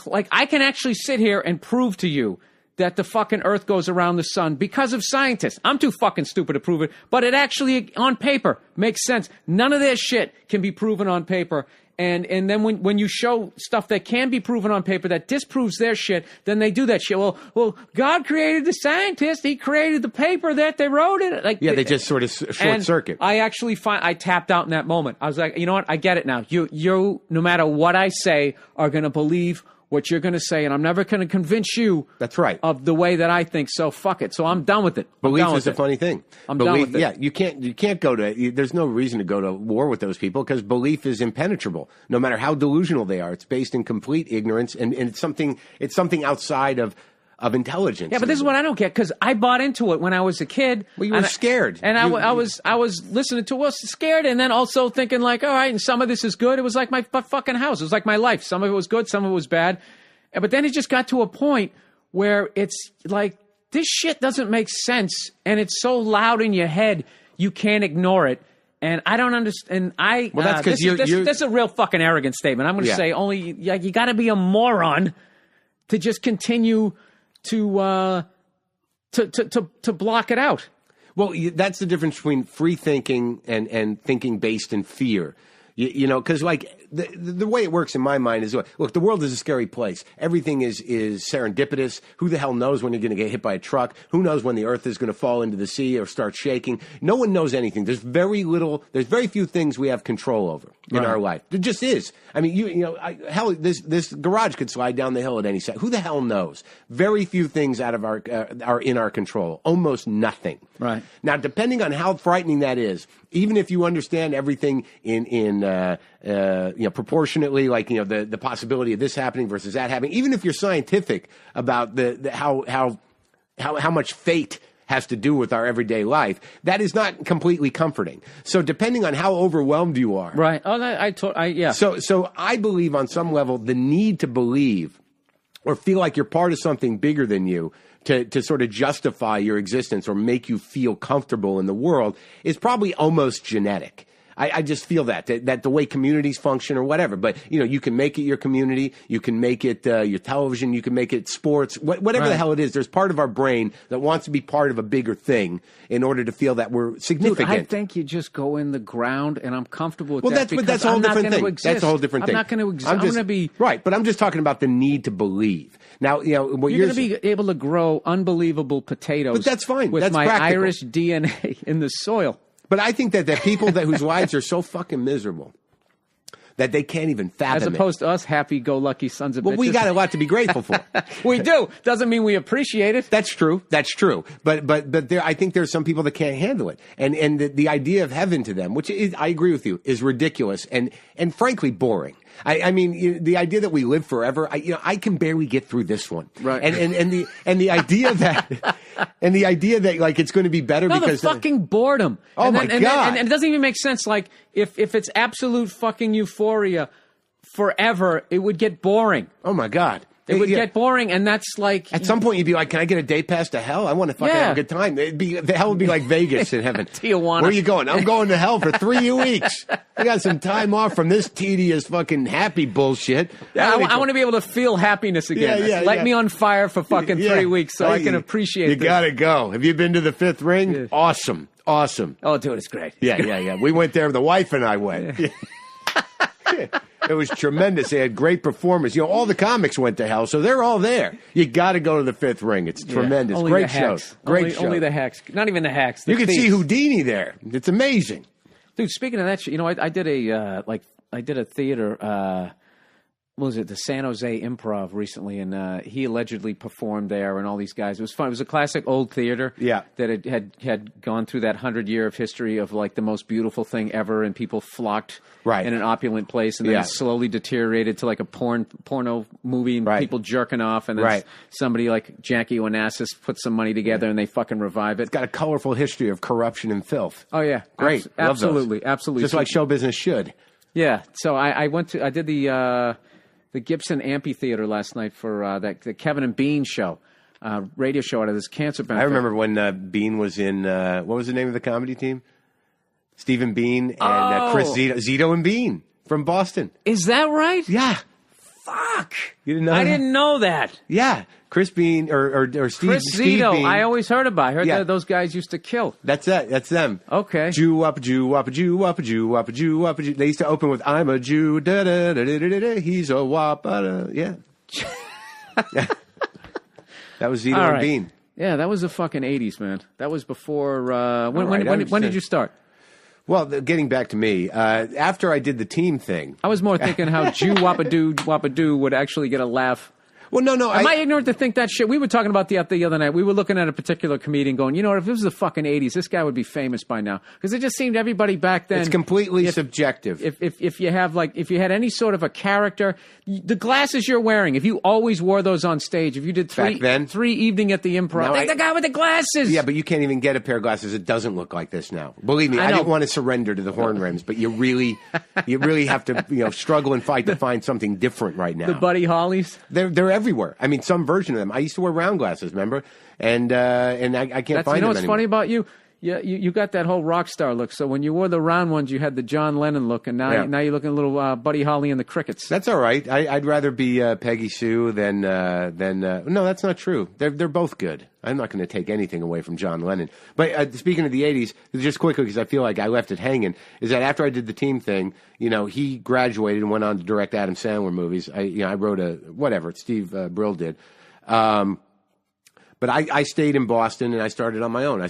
like, I can actually sit here and prove to you that the fucking earth goes around the sun because of scientists. I'm too fucking stupid to prove it, but it actually, on paper, makes sense. None of their shit can be proven on paper. And then when you show stuff that can be proven on paper that disproves their shit, then they do that shit. Well, God created the scientist. He created the paper that they wrote in it. Like, yeah, they just sort of short circuit. I actually I tapped out in that moment. I was like, you know what? I get it now. You no matter what I say, are going to believe what you're going to say, and I'm never going to convince you. That's right. Of the way that I think. So fuck it. So I'm done with it. Belief is a funny thing. I'm done with it. Yeah, you can't go to. There's no reason to go to war with those people because belief is impenetrable. No matter how delusional they are, it's based in complete ignorance, and it's something outside of of intelligence. Yeah, but this is what I don't get, because I bought into it when I was a kid. Well, you were scared. And I was listening to it, scared, and then also thinking like, all right, and some of this is good. It was like my fucking house. It was like my life. Some of it was good, some of it was bad. But then it just got to a point where it's like, this shit doesn't make sense, and it's so loud in your head, you can't ignore it. And I don't understand. Well, that's because this is a real fucking arrogant statement. I'm going to say you got to be a moron to just continue to block it out. Well, that's the difference between free thinking and thinking based in fear. You know, because like the way it works in my mind is, look, the world is a scary place. Everything is serendipitous. Who the hell knows when you're going to get hit by a truck? Who knows when the earth is going to fall into the sea or start shaking? No one knows anything. There's very few things we have control over in our life. There just is. I mean, hell, this garage could slide down the hill at any second. Who the hell knows? Very few things out of are in our control. Almost nothing. Right. Now, depending on how frightening that is, even if you understand everything in proportionately, like, the possibility of this happening versus that happening, even if you're scientific about how much fate has to do with our everyday life, that is not completely comforting. So depending on how overwhelmed you are. Right. Oh, yeah. So I believe on some level the need to believe or feel like you're part of something bigger than you to sort of justify your existence or make you feel comfortable in the world is probably almost genetic. I just feel that the way communities function or whatever. But, you can make it your community. You can make it your television. You can make it sports. Whatever the hell it is, there's part of our brain that wants to be part of a bigger thing in order to feel that we're significant. Dude, I think you just go in the ground, and I'm comfortable with that. But that's a whole different thing. That's a whole different thing. I'm not going to exist. I'm going to be... Right, but I'm just talking about the need to believe. Now, what you're going to be able to grow unbelievable potatoes. But that's fine. With that's my practical. Irish DNA in the soil. But I think that people whose lives are so fucking miserable that they can't even fathom it. As opposed to us happy-go-lucky sons of bitches. Well, we got a lot to be grateful for. We do. Doesn't mean we appreciate it. That's true. That's true. But I think there's some people that can't handle it. And the idea of heaven to them, which is, I agree with you, is ridiculous and frankly boring. I mean, the idea that we live forever, I can barely get through this one. Right. And the idea that like it's going to be better because the fucking boredom. Oh my God. And it doesn't even make sense. Like if it's absolute fucking euphoria forever, it would get boring. Oh my God. It would get boring, and that's like... At some point, you'd be like, can I get a day pass to hell? I want to fucking have a good time. The hell would be like Vegas in heaven. Tijuana. Where are you going? I'm going to hell for 3 weeks. I got some time off from this tedious fucking happy bullshit. Yeah, I want to be able to feel happiness again. Light me on fire for fucking 3 weeks so I can appreciate this. You got to go. Have you been to the Fifth Ring? Yeah. Awesome. Oh, dude, it's great. Yeah. We went there. The wife and I went. Yeah. It was tremendous. They had great performers. All the comics went to hell, so they're all there. You got to go to the Fifth Ring. It's tremendous. Only great shows. Great show. Only the hacks. Not even the hacks. You can see Houdini there. It's amazing. Dude, speaking of that shit, I did a theater. What was it? The San Jose Improv recently, and he allegedly performed there, and all these guys. It was fun. It was a classic old theater. Yeah. That had gone through that 100-year of history of like the most beautiful thing ever, and people flocked in an opulent place, and then it slowly deteriorated to like a porno movie, and people jerking off, and then somebody like Jackie Onassis put some money together, and they fucking revive it. It's got a colorful history of corruption and filth. Oh yeah, great, absolutely. Just like show business should. Yeah. So I did the Gibson Amphitheater last night for the Kevin and Bean show, radio show out of this cancer benefit. I remember when Bean was in, what was the name of the comedy team? Stephen Bean and Chris Zito and Bean from Boston. Is that right? Yeah. Fuck. You didn't know I didn't know that. Yeah. Chris Bean or Steve Chris Zito, Bean. I always heard about. I heard that those guys used to kill. That's it. That's them. Okay. Jew up a Jew up a Jew up a Jew up a Jew up a Jew. They used to open with "I'm a Jew." Da da da da da da. He's a wop. Yeah. That was Zito and Bean. Yeah, that was the fucking 80s, man. That was before. When did you start? Well, getting back to me, after I did the team thing, I was more thinking how Jew Wapadoo would actually get a laugh. Well, no. Am I ignorant to think that shit? We were talking about that the other night. We were looking at a particular comedian going, you know what, if it was the fucking 80s, this guy would be famous by now. Because it just seemed everybody back then. It's completely subjective. If you had any sort of a character, the glasses you're wearing, if you always wore those on stage, if you did three evening at the Improv, the guy with the glasses. Yeah, but you can't even get a pair of glasses that doesn't look like this now. Believe me, I didn't want to surrender to the horn rims, but you really have to struggle and fight to find something different right now. The Buddy Hollies? They're everywhere. I mean, some version of them. I used to wear round glasses, remember? And I can't find them. You know what's anymore. funny about you? Yeah, you got that whole rock star look. So when you wore the round ones, you had the John Lennon look, and now you're looking a little Buddy Holly and the Crickets. That's all right. I'd rather be Peggy Sue than no, that's not true. They're both good. I'm not going to take anything away from John Lennon. But speaking of the 80s, just quickly, because I feel like I left it hanging, is that after I did the team thing, he graduated and went on to direct Adam Sandler movies. I wrote Steve Brill did. But I stayed in Boston, and I started on my own. I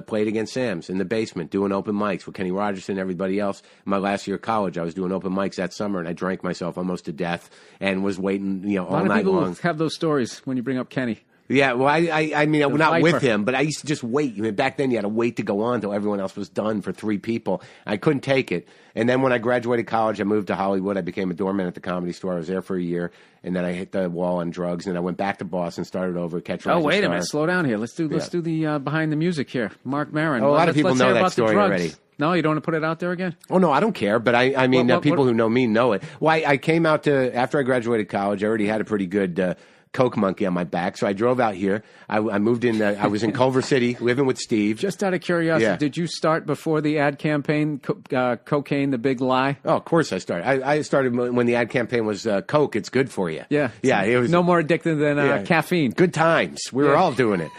played against Sam's in the basement, doing open mics with Kenny Rogers and everybody else. My last year of college, I was doing open mics that summer, and I drank myself almost to death and was waiting, all night long. A lot of people have those stories when you bring up Kenny. Yeah, well, I mean, not with him, but I used to just wait. I mean, back then, you had to wait to go on until everyone else was done for 3 people. I couldn't take it. And then when I graduated college, I moved to Hollywood. I became a doorman at the Comedy Store. I was there for a year, and then I hit the wall on drugs. And I went back to Boston, started over, catch Rising Oh, wait Star. a minute, slow down here. Let's do the behind the music here. Mark Maron. Oh, a lot of people know that story already. No, you don't want to put it out there again? Oh, no, I don't care. But I mean, people who know me know it. Well, I came out after I graduated college, I already had a pretty good Coke monkey on my back, so I drove out here. I moved in. I was in Culver City, living with Steve. Just out of curiosity, did you start before the ad campaign, Cocaine, the Big Lie? Oh, of course I started. I started when the ad campaign was Coke, it's good for you. Yeah. It was no more addicted than caffeine. Good times. We were all doing it.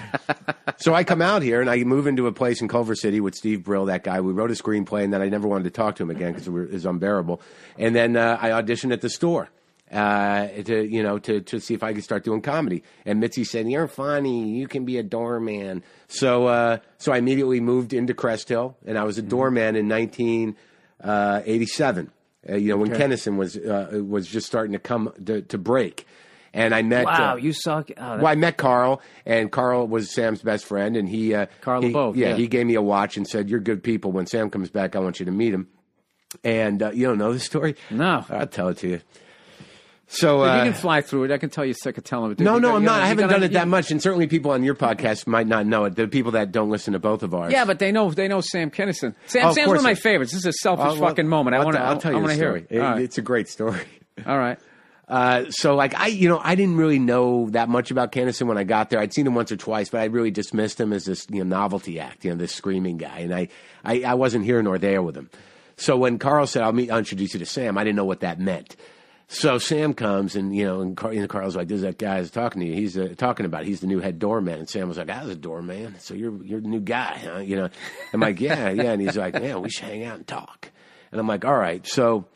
So I come out here, and I move into a place in Culver City with Steve Brill, that guy. We wrote a screenplay, and then I never wanted to talk to him again because it was unbearable. And then I auditioned at the store. To see if I could start doing comedy. And Mitzi said, "You're funny. You can be a doorman." So I immediately moved into Crest Hill, and I was a doorman in 1987. When Kennison was just starting to come to break. And I met. Wow, you suck. I met Carl, and Carl was Sam's best friend, and Carl LeBeau. He gave me a watch and said, "You're good people. When Sam comes back, I want you to meet him." And you don't know the story? No, I'll tell it to you. So you can fly through it. I can tell you're sick of telling it. No, I'm not. I haven't done it that much, and certainly people on your podcast might not know it. The people that don't listen to both of ours. Yeah, but they know Sam Kinison. Sam's one of my favorites. This is a selfish fucking moment. I'll tell you the story. It's a great story. All right. I didn't really know that much about Kennison when I got there. I'd seen him once or twice, but I really dismissed him as this novelty act, this screaming guy, and I wasn't here nor there with him. So when Carl said, I'll introduce you to Sam, I didn't know what that meant. So Sam comes and Carl's like, "This is that guy I was talking to you. He's talking about. He's the new head doorman." And Sam was like, "I was a doorman, so you're the new guy, huh?" I'm like, "Yeah." And he's like, "Yeah, we should hang out and talk." And I'm like, "All right." So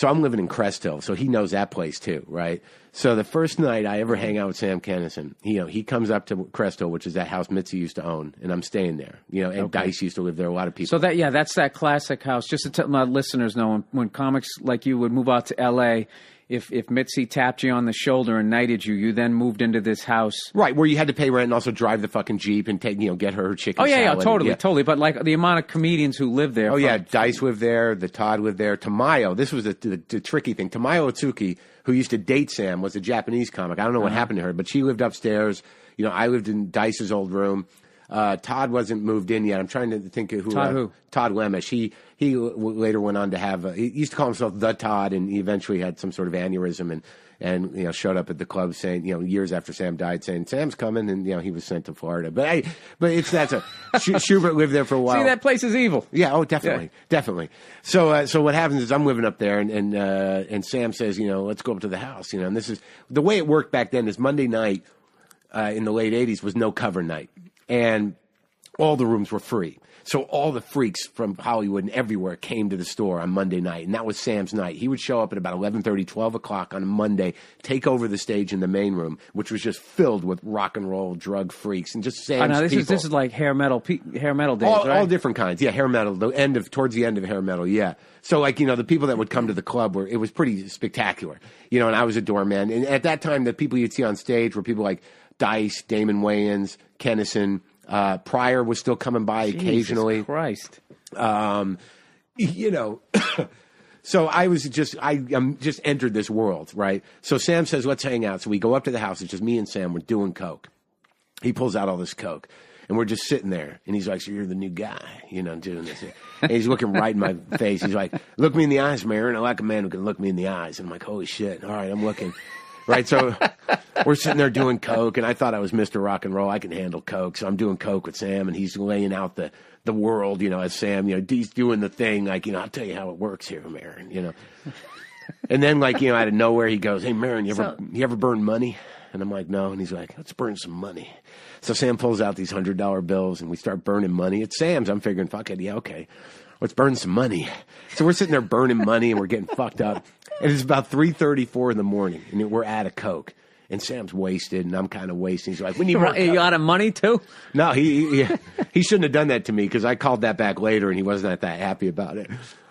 I'm living in Crest Hill, so he knows that place too, right? So the first night I ever hang out with Sam Kennison, he comes up to Crest Hill, which is that house Mitzi used to own, and I'm staying there. And Dice used to live there. A lot of people. So that's that classic house. Just to tell my listeners know, when comics like you would move out to L.A., If Mitzi tapped you on the shoulder and knighted you, you then moved into this house, right, where you had to pay rent and also drive the fucking Jeep and take get her chicken. Oh yeah, salad. Totally. But like the amount of comedians who live there. Oh yeah, Dice lived there. The Todd lived there. Tamayo, this was the tricky thing. Tamayo Otsuki, who used to date Sam, was a Japanese comic. I don't know what happened to her, but she lived upstairs. I lived in Dice's old room. Todd wasn't moved in yet. I'm trying to think of who. Todd Lemish. He later went on to have. He used to call himself the Todd, and he eventually had some sort of aneurysm and showed up at the club saying, years after Sam died, saying Sam's coming, and he was sent to Florida. But Schubert lived there for a while. See, that place is evil. Yeah. Oh, definitely, definitely. So what happens is I'm living up there, and Sam says, let's go up to the house. And this is the way it worked back then. Is Monday night in the late '80s was no cover night. And all the rooms were free. So all the freaks from Hollywood and everywhere came to the store on Monday night, and that was Sam's night. He would show up at about 11:30, 12 o'clock on a Monday, take over the stage in the main room, which was just filled with rock and roll drug freaks and just Sam's people. This is like hair metal days, right? All different kinds. Yeah, hair metal. Towards the end of hair metal. Yeah. So like the people that would come to the club it was pretty spectacular. And I was a doorman. And at that time, the people you'd see on stage were people like Dice, Damon Wayans, Kennison. Pryor was still coming by occasionally. Jesus Christ. So I just entered this world, right? So Sam says, let's hang out. So we go up to the house. It's just me and Sam. We're doing coke. He pulls out all this coke. And we're just sitting there. And he's like, so you're the new guy, doing this. And he's looking right in my face. He's like, look me in the eyes, Marin. I like a man who can look me in the eyes. And I'm like, holy shit. All right, I'm looking. Right, so we're sitting there doing coke, and I thought I was Mr. Rock and Roll. I can handle coke, so I'm doing coke with Sam, and he's laying out the world, as Sam, he's doing the thing, like, I'll tell you how it works here, Marin, And then, like, out of nowhere, he goes, hey, Marin, you ever burn money? And I'm like, no. And he's like, let's burn some money. So Sam pulls out these $100 bills, and we start burning money. It's Sam's. I'm figuring, fuck it, yeah, okay. Let's burn some money. So we're sitting there burning money, and we're getting fucked up. And it's about 3:34 in the morning, and we're out of coke. And Sam's wasted, and I'm kind of wasted. He's like, "We need more coke." You out of money too? No, he shouldn't have done that to me because I called that back later, and he wasn't that happy about it.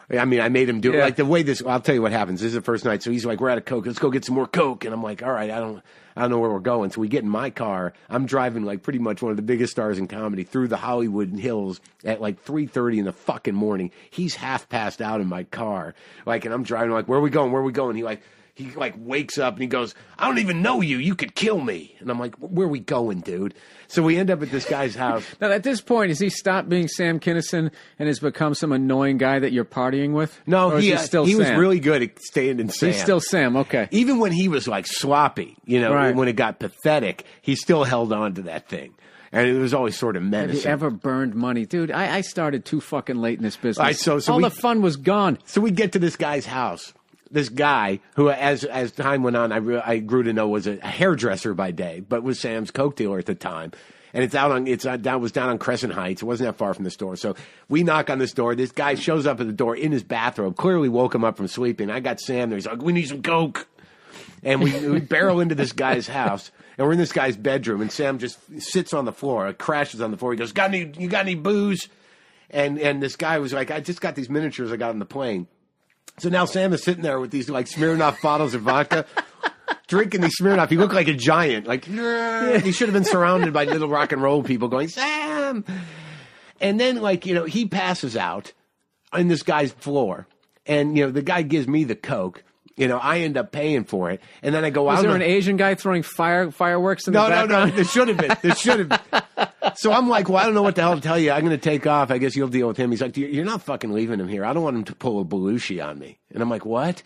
I mean, I made him do it like the way this. I'll tell you what happens. This is the first night, so he's like, "We're out of coke. Let's go get some more coke." And I'm like, "All right, I don't know where we're going." So we get in my car. I'm driving like pretty much one of the biggest stars in comedy through the Hollywood hills at like 3:30 in the fucking morning. He's half passed out in my car, and I'm driving like, "Where are we going? Where are we going?" He wakes up and he goes, "I don't even know you. You could kill me." And I'm like, "Where are we going, dude?" So we end up at this guy's house. Now, at this point, has he stopped being Sam Kinison and has become some annoying guy that you're partying with? No, he was really good at staying in Sam. He's still Sam, okay. Even when he was like sloppy, right. When it got pathetic, he still held on to that thing. And it was always sort of menacing. Have you ever burned money? Dude, I started too fucking late in this business. So the fun was gone. So we get to this guy's house. This guy, who as time went on, I grew to know was a hairdresser by day, but was Sam's coke dealer at the time. And that was down on Crescent Heights. It wasn't that far from the store. So we knock on this door. This guy shows up at the door in his bathrobe, clearly woke him up from sleeping. I got Sam there. He's like, "We need some coke." And we barrel into this guy's house, and we're in this guy's bedroom, and Sam just sits on the floor, crashes on the floor. He goes, "You got any booze?" And this guy was like, "I just got these miniatures I got on the plane." So now Sam is sitting there with these like Smirnoff bottles of vodka, drinking these Smirnoff. He looked like a giant. Like, he should have been surrounded by little rock and roll people going, "Sam!" And then, he passes out on this guy's floor. And, the guy gives me the coke. I end up paying for it. And then I go out. Was there an Asian guy throwing fireworks in the background? No. There should have been. So I'm like, well, I don't know what the hell to tell you. I'm going to take off. I guess you'll deal with him. He's like, "You're not fucking leaving him here. I don't want him to pull a Belushi on me." And I'm like, "What?"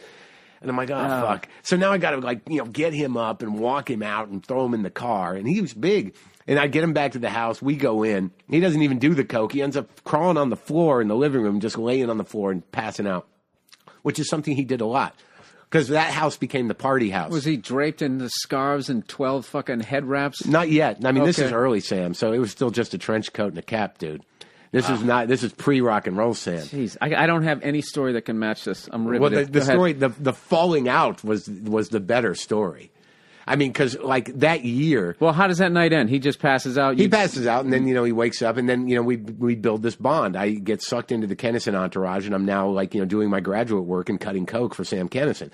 And I'm like, "Oh, fuck." So now I got to get him up and walk him out and throw him in the car. And he was big. And I get him back to the house. We go in. He doesn't even do the coke. He ends up crawling on the floor in the living room, just laying on the floor and passing out, which is something he did a lot. Because that house became the party house. Was he draped in the scarves and 12 fucking head wraps? Not yet. I mean, This is early Sam, so it was still just a trench coat and a cap, dude. This is pre-rock and roll Sam. Jeez, I don't have any story that can match this. I'm riveted. Well, the story, the falling out was the better story. I mean, because that year. Well, how does that night end? He just passes out. He passes out, and then he wakes up, and then we build this bond. I get sucked into the Kennison entourage, and I'm now doing my graduate work and cutting coke for Sam Kennison,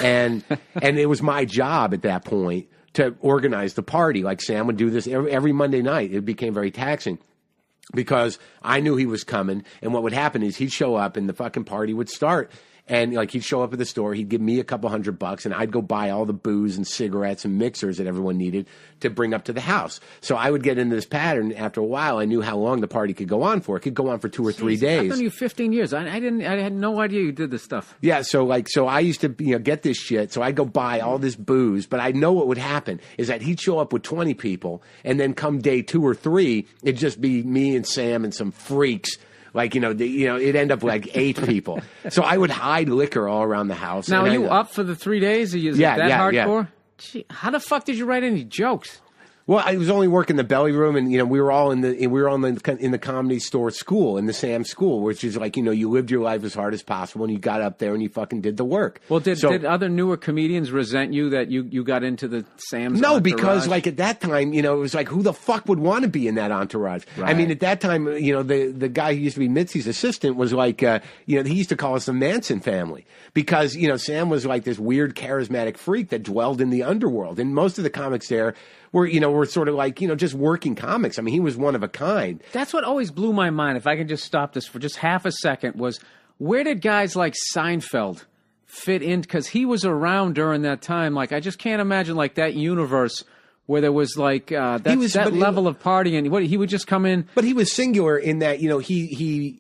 and it was my job at that point to organize the party. Like Sam would do this every Monday night. It became very taxing. Because I knew he was coming, and what would happen is he'd show up, and the fucking party would start. And he'd show up at the store, he'd give me a couple $100, and I'd go buy all the booze and cigarettes and mixers that everyone needed to bring up to the house. So I would get into this pattern. After a while, I knew how long the party could go on for. It could go on for 2 or 3 days. I've known you 15 years. I had no idea you did this stuff. Yeah, so I used to get this shit. So I'd go buy all this booze, but I know what would happen is that he'd show up with 20 people, and then come day 2 or 3, it'd just be me and Sam and some freaks. It'd end up 8 people. So I would hide liquor all around the house. Now, are you up for the 3 days? Is it that hardcore? Yeah. Gee, how the fuck did you write any jokes? Well, I was only working the belly room, and we were all in the comedy store school, in the Sam school, which is like you lived your life as hard as possible, and you got up there and you fucking did the work. Well, did other newer comedians resent you that you got into the Sam's? No, entourage? because like at that time, it was like who the fuck would want to be in that entourage? Right. I mean, at that time, the guy who used to be Mitzi's assistant was like, he used to call us the Manson family because Sam was like this weird charismatic freak that dwelled in the underworld, and most of the comics there were sort of like, just working comics. I mean, he was one of a kind. That's what always blew my mind. If I could just stop this for just half a second, was where did guys like Seinfeld fit in? Because he was around during that time. Like, I just can't imagine like that universe where there was like that level of partying. He would just come in. But he was singular in that he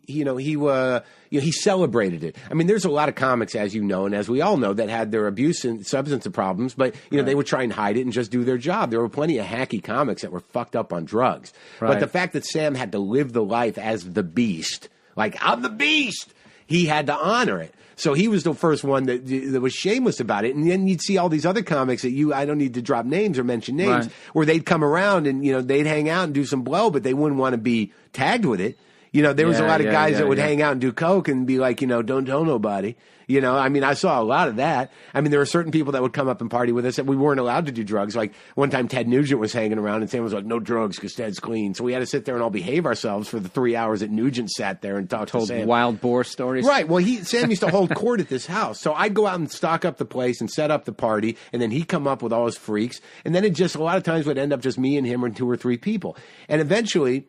celebrated it. I mean, there's a lot of comics, as you know, and as we all know, that had their abuse and substance problems, but they would try and hide it and just do their job. There were plenty of hacky comics that were fucked up on drugs. Right. But the fact that Sam had to live the life as the Beast, like I'm the Beast, he had to honor it. So he was the first one that was shameless about it. And then you'd see all these other comics that I don't need to drop names or mention names, right, where they'd come around and, they'd hang out and do some blow, but they wouldn't want to be tagged with it. There was a lot of guys that would hang out and do coke and be like, don't tell nobody. I mean, I saw a lot of that. I mean, there were certain people that would come up and party with us that we weren't allowed to do drugs. Like one time Ted Nugent was hanging around and Sam was like, no drugs because Ted's clean. So we had to sit there and all behave ourselves for the 3 hours that Nugent sat there and talked to Sam. Wild boar stories. Right. Well, Sam used to hold court at this house. So I'd go out and stock up the place and set up the party. And then he'd come up with all his freaks. And then a lot of times would end up just me and him or 2 or 3 people. And eventually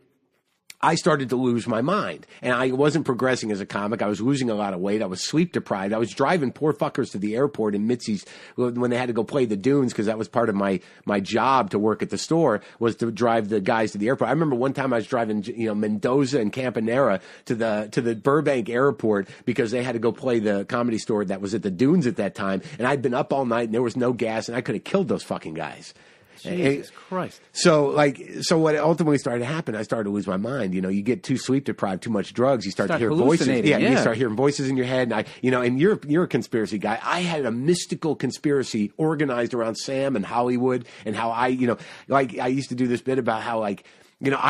I started to lose my mind, and I wasn't progressing as a comic. I was losing a lot of weight. I was sleep deprived. I was driving poor fuckers to the airport in Mitzi's when they had to go play the dunes, because that was part of my job to work at the store, was to drive the guys to the airport. I remember one time I was driving Mendoza and Campanera to the Burbank airport because they had to go play the Comedy Store that was at the dunes at that time, and I'd been up all night and there was no gas, and I could have killed those fucking guys. Jesus Christ. So what ultimately started to happen, I started to lose my mind. You get too sleep deprived, too much drugs, you start to hear voices. Yeah, you start hearing voices in your head. And and you're a conspiracy guy. I had a mystical conspiracy organized around Sam and Hollywood, and how I used to do this bit about how I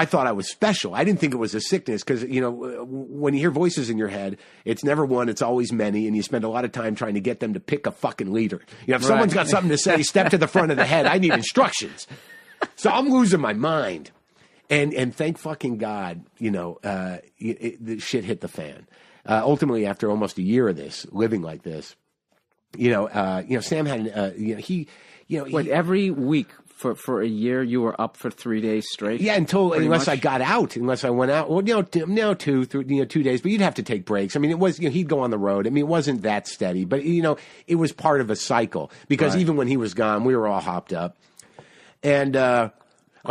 thought I was special. I didn't think it was a sickness because, when you hear voices in your head, it's never one, it's always many, and you spend a lot of time trying to get them to pick a fucking leader. If someone's got something to say, step to the front of the head. I need instructions. So I'm losing my mind. And thank fucking God, the shit hit the fan. Ultimately, after almost a year of this, living like this, Sam had, every week for a year you were up for 3 days straight? Yeah, unless I got out, unless I went out. Well, now 2 days, but you'd have to take breaks. I mean, it was, he'd go on the road. I mean, it wasn't that steady, but, it was part of a cycle because even when he was gone, we were all hopped up. And,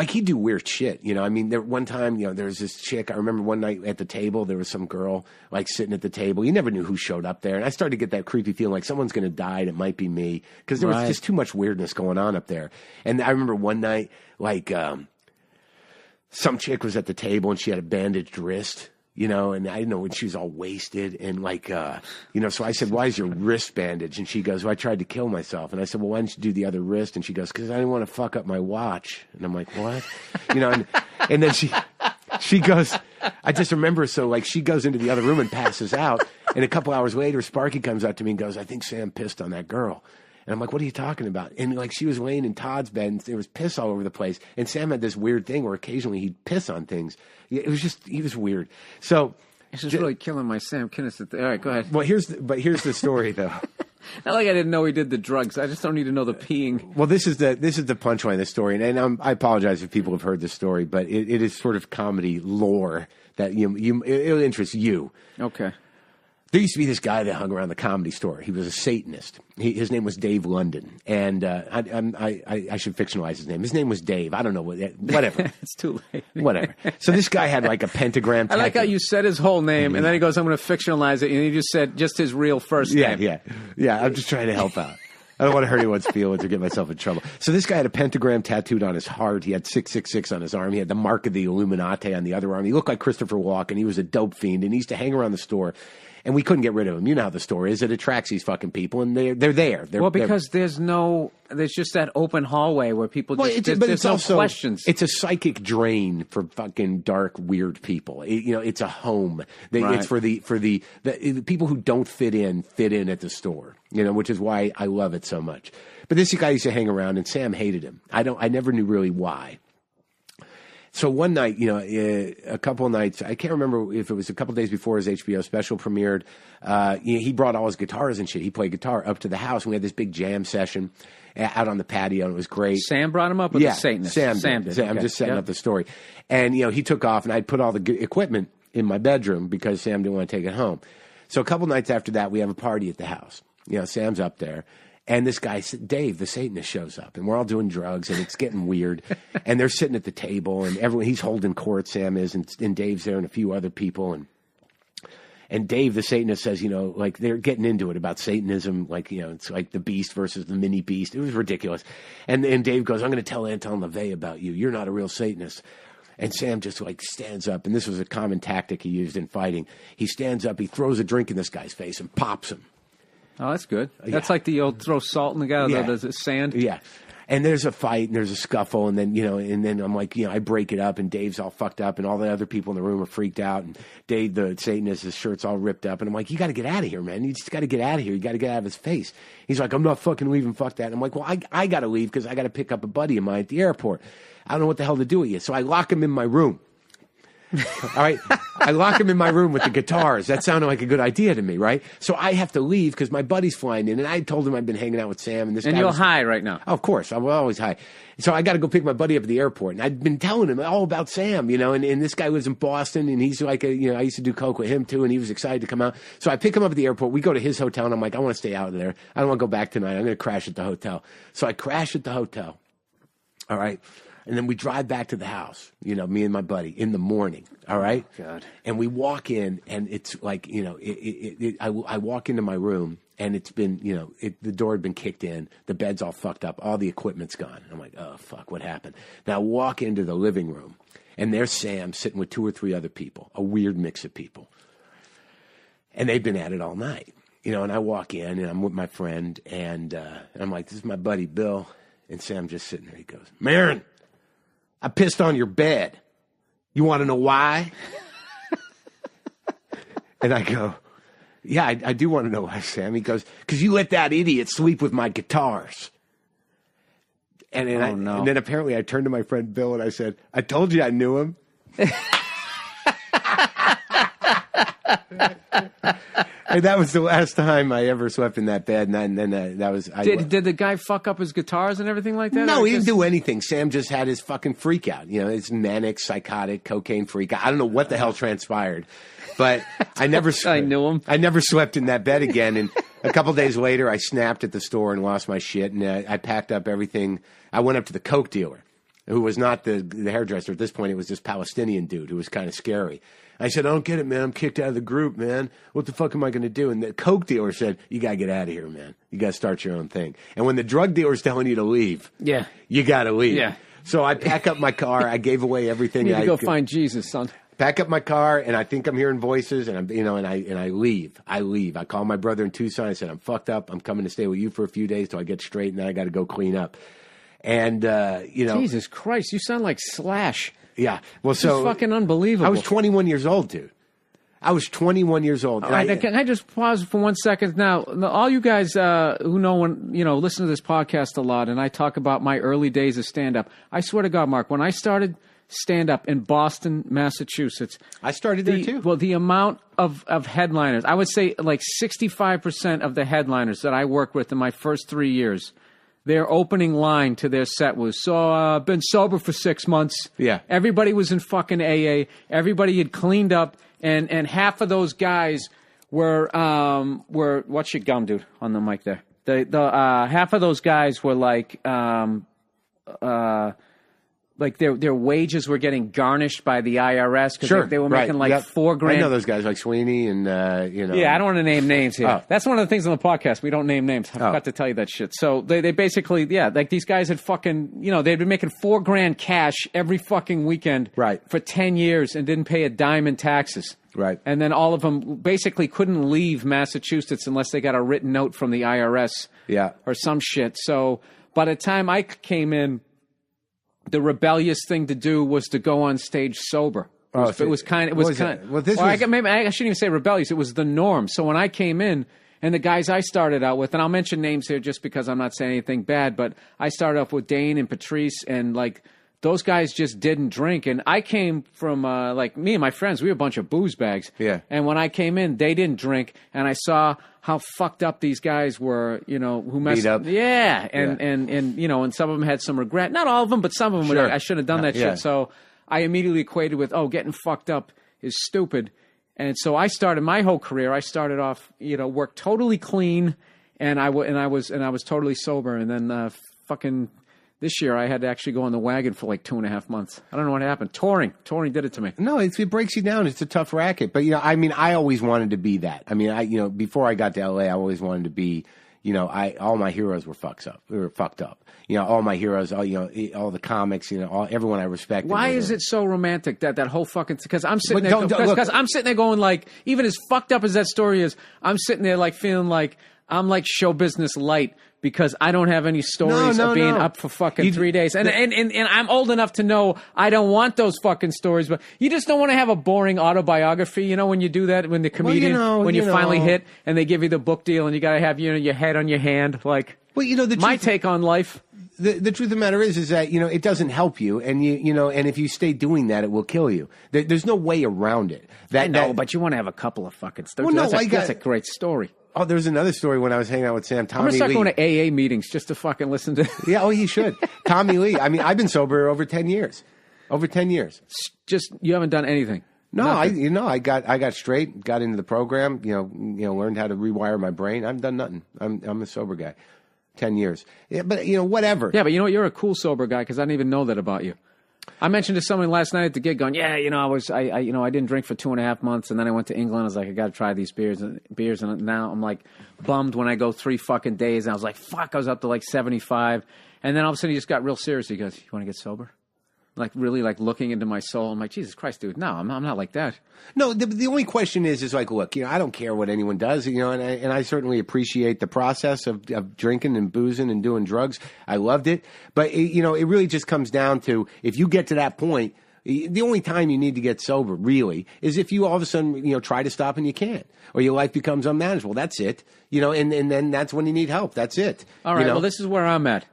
he'd do weird shit, I mean, one time, there was this chick. I remember one night at the table, there was some girl, sitting at the table. You never knew who showed up there. And I started to get that creepy feeling like someone's going to die and it might be me. Because there was just too much weirdness going on up there. And I remember one night, some chick was at the table and she had a bandaged wrist. And I didn't know when she was all wasted and so I said, why is your wrist bandaged? And she goes, well, I tried to kill myself. And I said, well, why didn't you do the other wrist? And she goes, because I didn't want to fuck up my watch. And I'm like, what? And then she goes, I just remember, so she goes into the other room and passes out. And a couple hours later, Sparky comes up to me and goes, I think Sam pissed on that girl. And I'm like, what are you talking about? And she was laying in Todd's bed and there was piss all over the place. And Sam had this weird thing where occasionally he'd piss on things. It was he was weird. So it's just really killing my Sam Kinison. All right, go ahead. Well, here's the story though. Not like I didn't know he did the drugs. I just don't need to know the peeing. Well, this is the punchline of the story. And I apologize if people have heard this story, but it is sort of comedy lore that it'll interest you. Okay. There used to be this guy that hung around the Comedy Store. He was a Satanist. His name was Dave London, and I should fictionalize his name. His name was Dave. I don't know whatever. It's too late. Whatever. So this guy had a pentagram. I like how you said his whole name, and then he goes, "I'm going to fictionalize it," and he just said just his real first name. Yeah. I'm just trying to help out. I don't want to hurt anyone's feelings or get myself in trouble. So this guy had a pentagram tattooed on his heart. He had 666 on his arm. He had the mark of the Illuminati on the other arm. He looked like Christopher Walken. He was a dope fiend, and he used to hang around the store. And we couldn't get rid of them. You know how the story is. It attracts these fucking people, and they're there. Because there's just that open hallway where people just, there's no questions. It's a psychic drain for fucking dark, weird people. It's a home. It's for the people who don't fit in at the store, which is why I love it so much. But this guy used to hang around, and Sam hated him. I never knew really why. So one night, a couple of nights, I can't remember if it was a couple of days before his HBO special premiered, he brought all his guitars and shit. He played guitar up to the house, and we had this big jam session out on the patio, and it was great. Sam brought him up with the Satanist? Sam did. I'm just setting up the story. And, he took off, and I'd put all the equipment in my bedroom because Sam didn't want to take it home. So a couple of nights after that, we have a party at the house. Sam's up there. And this guy, Dave, the Satanist, shows up, and we're all doing drugs, and it's getting weird. And they're sitting at the table, and he's holding court, Sam is, and Dave's there, and a few other people. And Dave, the Satanist, says, they're getting into it about Satanism, it's like the beast versus the mini beast. It was ridiculous. And Dave goes, I'm going to tell Anton LaVey about you. You're not a real Satanist. And Sam just stands up, and this was a common tactic he used in fighting. He stands up, he throws a drink in this guy's face and pops him. Oh, that's good. That's like the old throw salt in the guy that does sand. Yeah. And there's a fight and there's a scuffle, and then I'm like, I break it up, and Dave's all fucked up, and all the other people in the room are freaked out, and Dave, the Satanist, his shirt's all ripped up, and I'm like, you got to get out of here, man. You just got to get out of here. You got to get out of his face. He's like, I'm not fucking leaving. Fuck that. And I'm like, well, I got to leave because I got to pick up a buddy of mine at the airport. I don't know what the hell to do with you. So I lock him in my room. All right. I lock him in my room with the guitars. That sounded like a good idea to me, right? So I have to leave because my buddy's flying in, and I told him I've been hanging out with Sam. And you're high right now. Oh, of course. I'm always high. So I got to go pick my buddy up at the airport. And I'd been telling him all about Sam, and this guy lives in Boston, and he's like, I used to do coke with him too, and he was excited to come out. So I pick him up at the airport. We go to his hotel, and I'm like, I want to stay out there. I don't want to go back tonight. I'm going to crash at the hotel. So I crash at the hotel. All right. And then we drive back to the house, me and my buddy, in the morning, all right? Oh, God. And we walk in, and it's like, I walk into my room, and it's been, the door had been kicked in, the bed's all fucked up, all the equipment's gone. I'm like, oh, fuck, what happened? Now I walk into the living room, and there's Sam sitting with 2 or 3 other people, a weird mix of people. And they've been at it all night, and I walk in, and I'm with my friend, and I'm like, this is my buddy Bill. And Sam's just sitting there. He goes, Marin, I pissed on your bed. You want to know why? And I go, yeah, I do want to know why, Sam. He goes, because you let that idiot sleep with my guitars. And then apparently I turned to my friend Bill and I said, I told you I knew him. And that was the last time I ever slept in that bed. And then that was... Did the guy fuck up his guitars and everything like that? No, he didn't do anything. Sam just had his fucking freak out. His manic, psychotic, cocaine freak out. I don't know what the hell transpired. But I never... I knew him. I never slept in that bed again. And a couple days later, I snapped at the store and lost my shit. And I packed up everything. I went up to the coke dealer, who was not the hairdresser. At this point, it was this Palestinian dude who was kind of scary. I said, I don't get it, man. I'm kicked out of the group, man. What the fuck am I going to do? And the coke dealer said, you got to get out of here, man. You got to start your own thing. And when the drug dealer's telling you to leave, you got to leave. Yeah. So I pack up my car. I gave away everything. You need to go find Jesus, son. Pack up my car, and I think I'm hearing voices, and I leave. I call my brother in Tucson. I said, I'm fucked up. I'm coming to stay with you for a few days till I get straight, and then I got to go clean up. And Jesus Christ, you sound like Slash. Yeah. Well, so it's fucking unbelievable. I was 21 years old, dude. I was 21 years old. All right, can I just pause for 1 second? Now, all you guys who listen to this podcast a lot, and I talk about my early days of stand-up. I swear to God, Mark, when I started stand-up in Boston, Massachusetts. I started there, too. Well, the amount of headliners, I would say like 65% of the headliners that I worked with in my first 3 years, their opening line to their set was, so I've been sober for 6 months. Yeah. Everybody was in fucking AA. Everybody had cleaned up. And half of those guys were what's your gum, dude, on the mic there? The half of those guys were like, what like their wages were getting garnished by the IRS because they were making like $4,000. I know those guys like Sweeney and Yeah, I don't want to name names here. Oh. That's one of the things on the podcast. We don't name names. I forgot to tell you that shit. So they basically, like these guys had fucking, they'd been making $4,000 cash every fucking weekend for 10 years and didn't pay a dime in taxes. Right. And then all of them basically couldn't leave Massachusetts unless they got a written note from the IRS. Yeah. Or some shit. So by the time I came in, the rebellious thing to do was to go on stage sober. I shouldn't even say rebellious. It was the norm. So when I came in, and the guys I started out with, and I'll mention names here just because I'm not saying anything bad, but I started off with Dane and Patrice, and like those guys just didn't drink. And I came from like me and my friends, we were a bunch of booze bags. Yeah. And when I came in, they didn't drink, and I saw how fucked up these guys were, who messed up. Yeah, and some of them had some regret. Not all of them, but some of them. Sure. I should have done that shit. So I immediately equated with, getting fucked up is stupid. And so I started my whole career. I started off, worked totally clean, and I was totally sober. And then fucking this year I had to actually go on the wagon for like 2.5 months. I don't know what happened. Touring did it to me. No, it breaks you down. It's a tough racket. But I always wanted to be that. I mean, before I got to LA, I always wanted to be. All my heroes were fucked up. All my heroes, all the comics, everyone I respected. Why is it so romantic that whole fucking? Because I'm sitting there. Because I'm sitting there going like, even as fucked up as that story is, I'm sitting there like feeling like I'm like show business light because I don't have any stories of being up for fucking 3 days. And I'm old enough to know I don't want those fucking stories, but you just don't want to have a boring autobiography, when you do that, when the comedian, when you finally hit and they give you the book deal and you got to have, your head on your hand. Like, my take on life. The truth of the matter is that, it doesn't help you. And, and if you stay doing that, it will kill you. There's no way around it. But you want to have a couple of fucking stories. Well, that's a great story. Oh, there's another story when I was hanging out with Sam. I'm going to start going to AA meetings just to fucking listen to. Yeah, you should. Tommy Lee. I mean, I've been sober over 10 years. Over 10 years. Just, you haven't done anything. No, I got straight, got into the program, learned how to rewire my brain. I've done nothing. I'm a sober guy. 10 years. Yeah, but, whatever. Yeah, but you're a cool sober guy because I didn't even know that about you. I mentioned to someone last night at the gig going, I didn't drink for 2.5 months, and then I went to England. I was like, I got to try these beers, and now I'm like bummed when I go 3 fucking days. And I was like, fuck, I was up to like 75. And then all of a sudden he just got real serious. He goes, you want to get sober? Like really like looking into my soul. I'm like, Jesus Christ, dude, no, I'm not like that. No, the only question is like, look, I don't care what anyone does, and I certainly appreciate the process of drinking and boozing and doing drugs. I loved it. But, it really just comes down to if you get to that point, the only time you need to get sober, really, is if you all of a sudden, try to stop and you can't. Or your life becomes unmanageable. That's it. And then that's when you need help. That's it. All right, well, this is where I'm at.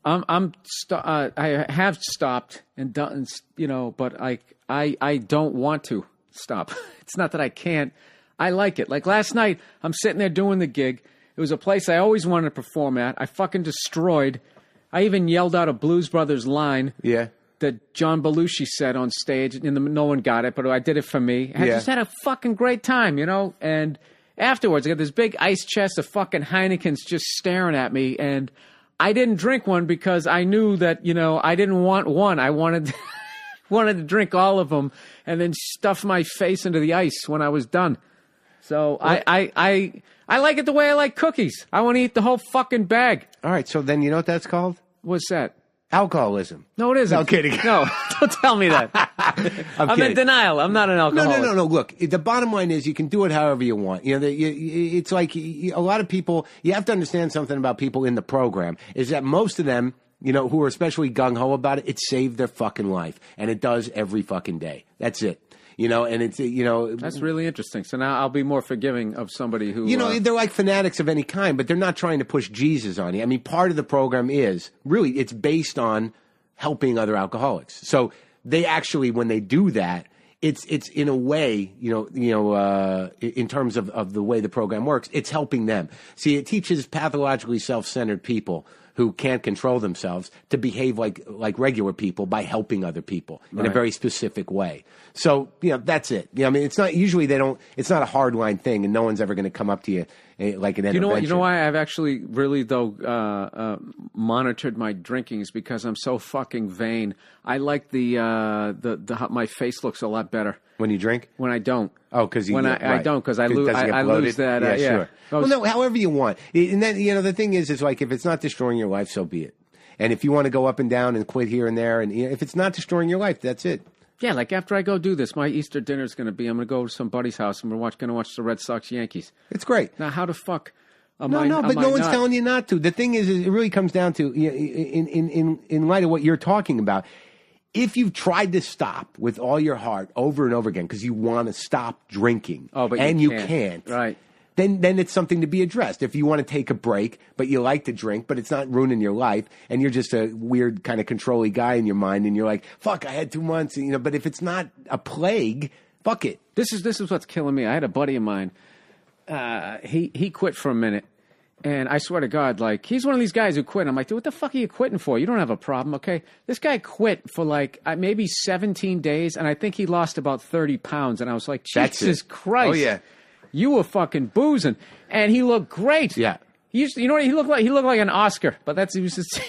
I have stopped and done, but I don't want to stop. It's not that I can't. I like it. Like last night, I'm sitting there doing the gig. It was a place I always wanted to perform at. I fucking destroyed. I even yelled out a Blues Brothers line. Yeah. That John Belushi said on stage, and no one got it, but I did it for me. I just had a fucking great time, and afterwards, I got this big ice chest of fucking Heinekens just staring at me, and I didn't drink one because I knew that, I didn't want one. I wanted to drink all of them and then stuff my face into the ice when I was done. So I like it the way I like cookies. I want to eat the whole fucking bag. All right. So then you know what that's called? What's that? Alcoholism. No, it isn't. No, kidding. No, don't tell me that. I'm in denial. I'm not an alcoholic. No. Look, the bottom line is you can do it however you want. It's like a lot of people, you have to understand something about people in the program, is that most of them, who are especially gung-ho about it, it saved their fucking life. And it does every fucking day. That's it. And it's, That's really interesting. So now I'll be more forgiving of somebody who... they're like fanatics of any kind, but they're not trying to push Jesus on you. I mean, part of the program is, really, it's based on helping other alcoholics. So they actually, when they do that, it's in a way, in terms of the way the program works, it's helping them. See, it teaches pathologically self-centered people who can't control themselves to behave like regular people by helping other people in a very specific way. So, that's it. I mean, it's not usually it's not a hard line thing, and no one's ever going to come up to you like an intervention. You know why I've actually really, though, monitored my drinking is because I'm so fucking vain. I like how my face looks a lot better. When you drink? When I don't. Oh, because I don't, because I lose that. Yeah, sure. Well, no, however you want. And then, the thing is like, if it's not destroying your life, so be it. And if you want to go up and down and quit here and there, and if it's not destroying your life, that's it. Yeah, like after I go do this, my Easter dinner is going to be, I'm going to go to somebody's house and we're going to watch the Red Sox Yankees. It's great. Now, how the fuck? But no one's telling you not to. The thing is it really comes down to, in light of what you're talking about, if you've tried to stop with all your heart over and over again because you want to stop drinking, but you can't, right? Then it's something to be addressed. If you want to take a break, but you like to drink, but it's not ruining your life, and you're just a weird kind of control-y guy in your mind, and you're like, fuck, I had 2 months, but if it's not a plague, fuck it. This is what's killing me. I had a buddy of mine. He quit for a minute. And I swear to God, like, he's one of these guys who quit. I'm like, dude, what the fuck are you quitting for? You don't have a problem, okay? This guy quit for like maybe 17 days, and I think he lost about 30 pounds. And I was like, Jesus Christ. Oh, yeah. You were fucking boozing. And he looked great. Yeah. You know what he looked like? He looked like an Oscar. But he was just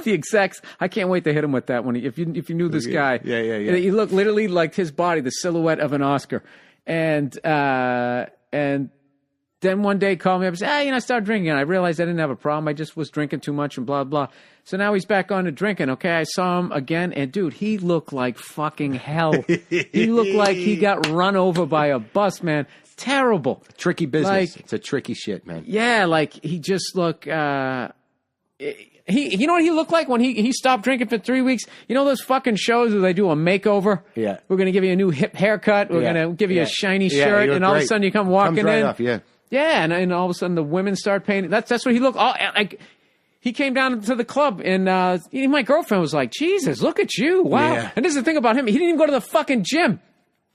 the exact. I can't wait to hit him with that one. If you knew this guy. Yeah. He looked literally like his body, the silhouette of an Oscar. And then one day called me up and said, I started drinking. And I realized I didn't have a problem. I just was drinking too much and blah, blah. So now he's back on to drinking. Okay, I saw him again. And, dude, he looked like fucking hell. He looked like he got run over by a bus, man. Terrible. Tricky business. It's a tricky shit, man. Yeah, like he just looked... you know what he looked like when he stopped drinking for 3 weeks? You know those fucking shows where they do a makeover? Yeah. We're going to give you a new hip haircut. We're going to give you a shiny shirt. And all of a sudden you come walking Comes right in. Off, yeah. Yeah, and all of a sudden the women start paying. That's what he looked like. He came down to the club, and my girlfriend was like, Jesus, look at you. Wow. Yeah. And this is the thing about him. He didn't even go to the fucking gym.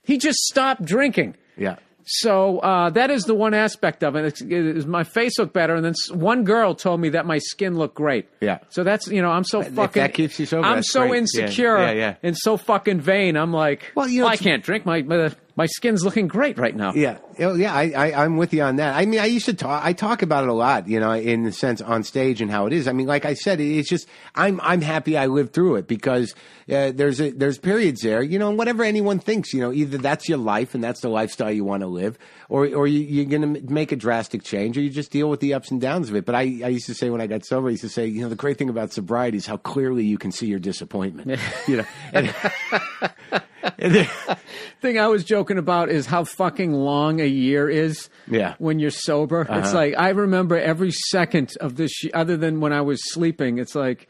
He just stopped drinking. Yeah. So that is the one aspect of it. My face looked better, and then one girl told me that my skin looked great. Yeah. So that's, I'm so fucking... If that keeps you sober, I'm that's so great. insecure and so fucking vain. I'm like, I can't drink. My skin's looking great right now. Yeah. I'm with you on that. I mean, I talk about it a lot, in the sense on stage and how it is. I mean, like I said, it's just, I'm happy I lived through it because there's periods there, whatever anyone thinks, either that's your life and that's the lifestyle you want to live, or you're going to make a drastic change, or you just deal with the ups and downs of it. But I used to say when I got sober, I used to say, the great thing about sobriety is how clearly you can see your disappointment. The thing I was joking about is how fucking long a year is when you're sober. Uh-huh. It's like, I remember every second of this year, other than when I was sleeping, it's like,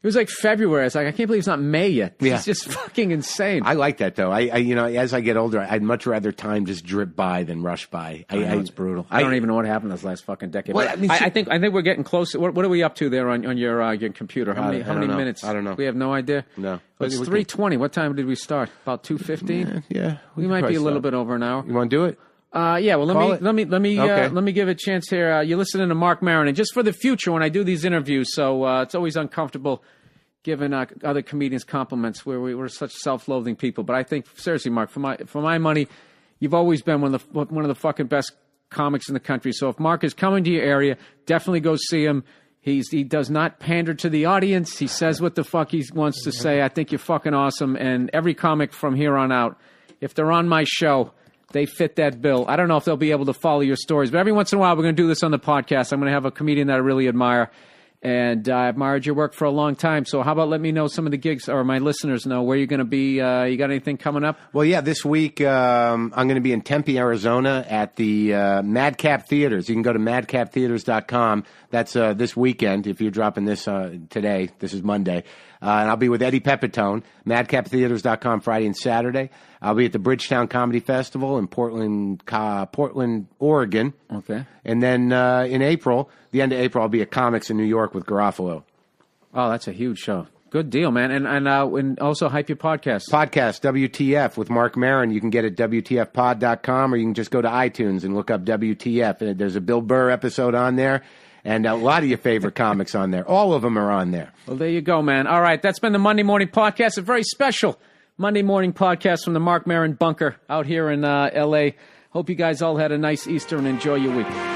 it was like February. It's like, I can't believe it's not May yet. It's just fucking insane. I like that, though. I as I get older, I'd much rather time just drip by than rush by. I know, it's brutal. I don't even know what happened this last fucking decade. Well, I think we're getting close. What are we up to there on your computer? How many minutes? I don't know. We have no idea? No. It's 3:20. What time did we start? About 2:15? Yeah. We might be a little bit over an hour. You want to do it? Yeah, well, let me give it a chance here. You're listening to Mark Maron, and just for the future when I do these interviews, so it's always uncomfortable giving other comedians compliments. We're such self-loathing people, but I think seriously, Mark, for my money, you've always been one of the fucking best comics in the country. So if Mark is coming to your area, definitely go see him. He does not pander to the audience. He says what the fuck he wants to say. I think you're fucking awesome, and every comic from here on out, if they're on my show, they fit that bill. I don't know if they'll be able to follow your stories, but every once in a while we're going to do this on the podcast. I'm going to have a comedian that I really admire. And I admired your work for a long time. So how about let me know some of the gigs, or my listeners know where you're going to be. You got anything coming up? Well, yeah, this week I'm going to be in Tempe, Arizona at the Madcap Theaters. You can go to madcaptheaters.com. That's this weekend. If you're dropping this today, this is Monday. And I'll be with Eddie Pepitone, madcaptheaters.com Friday and Saturday. I'll be at the Bridgetown Comedy Festival in Portland, Oregon. Okay. And then in April, the end of April, I'll be at Comics in New York with Garofalo. Oh, that's a huge show. Good deal, man. And also hype your podcast. Podcast, WTF with Mark Maron. You can get it at WTFpod.com, or you can just go to iTunes and look up WTF. There's a Bill Burr episode on there. and a lot of your favorite comics on there. All of them are on there. Well, there you go, man. All right, that's been the Monday Morning Podcast, a very special Monday morning podcast from the Mark Maron bunker out here in L.A. Hope you guys all had a nice Easter and enjoy your week.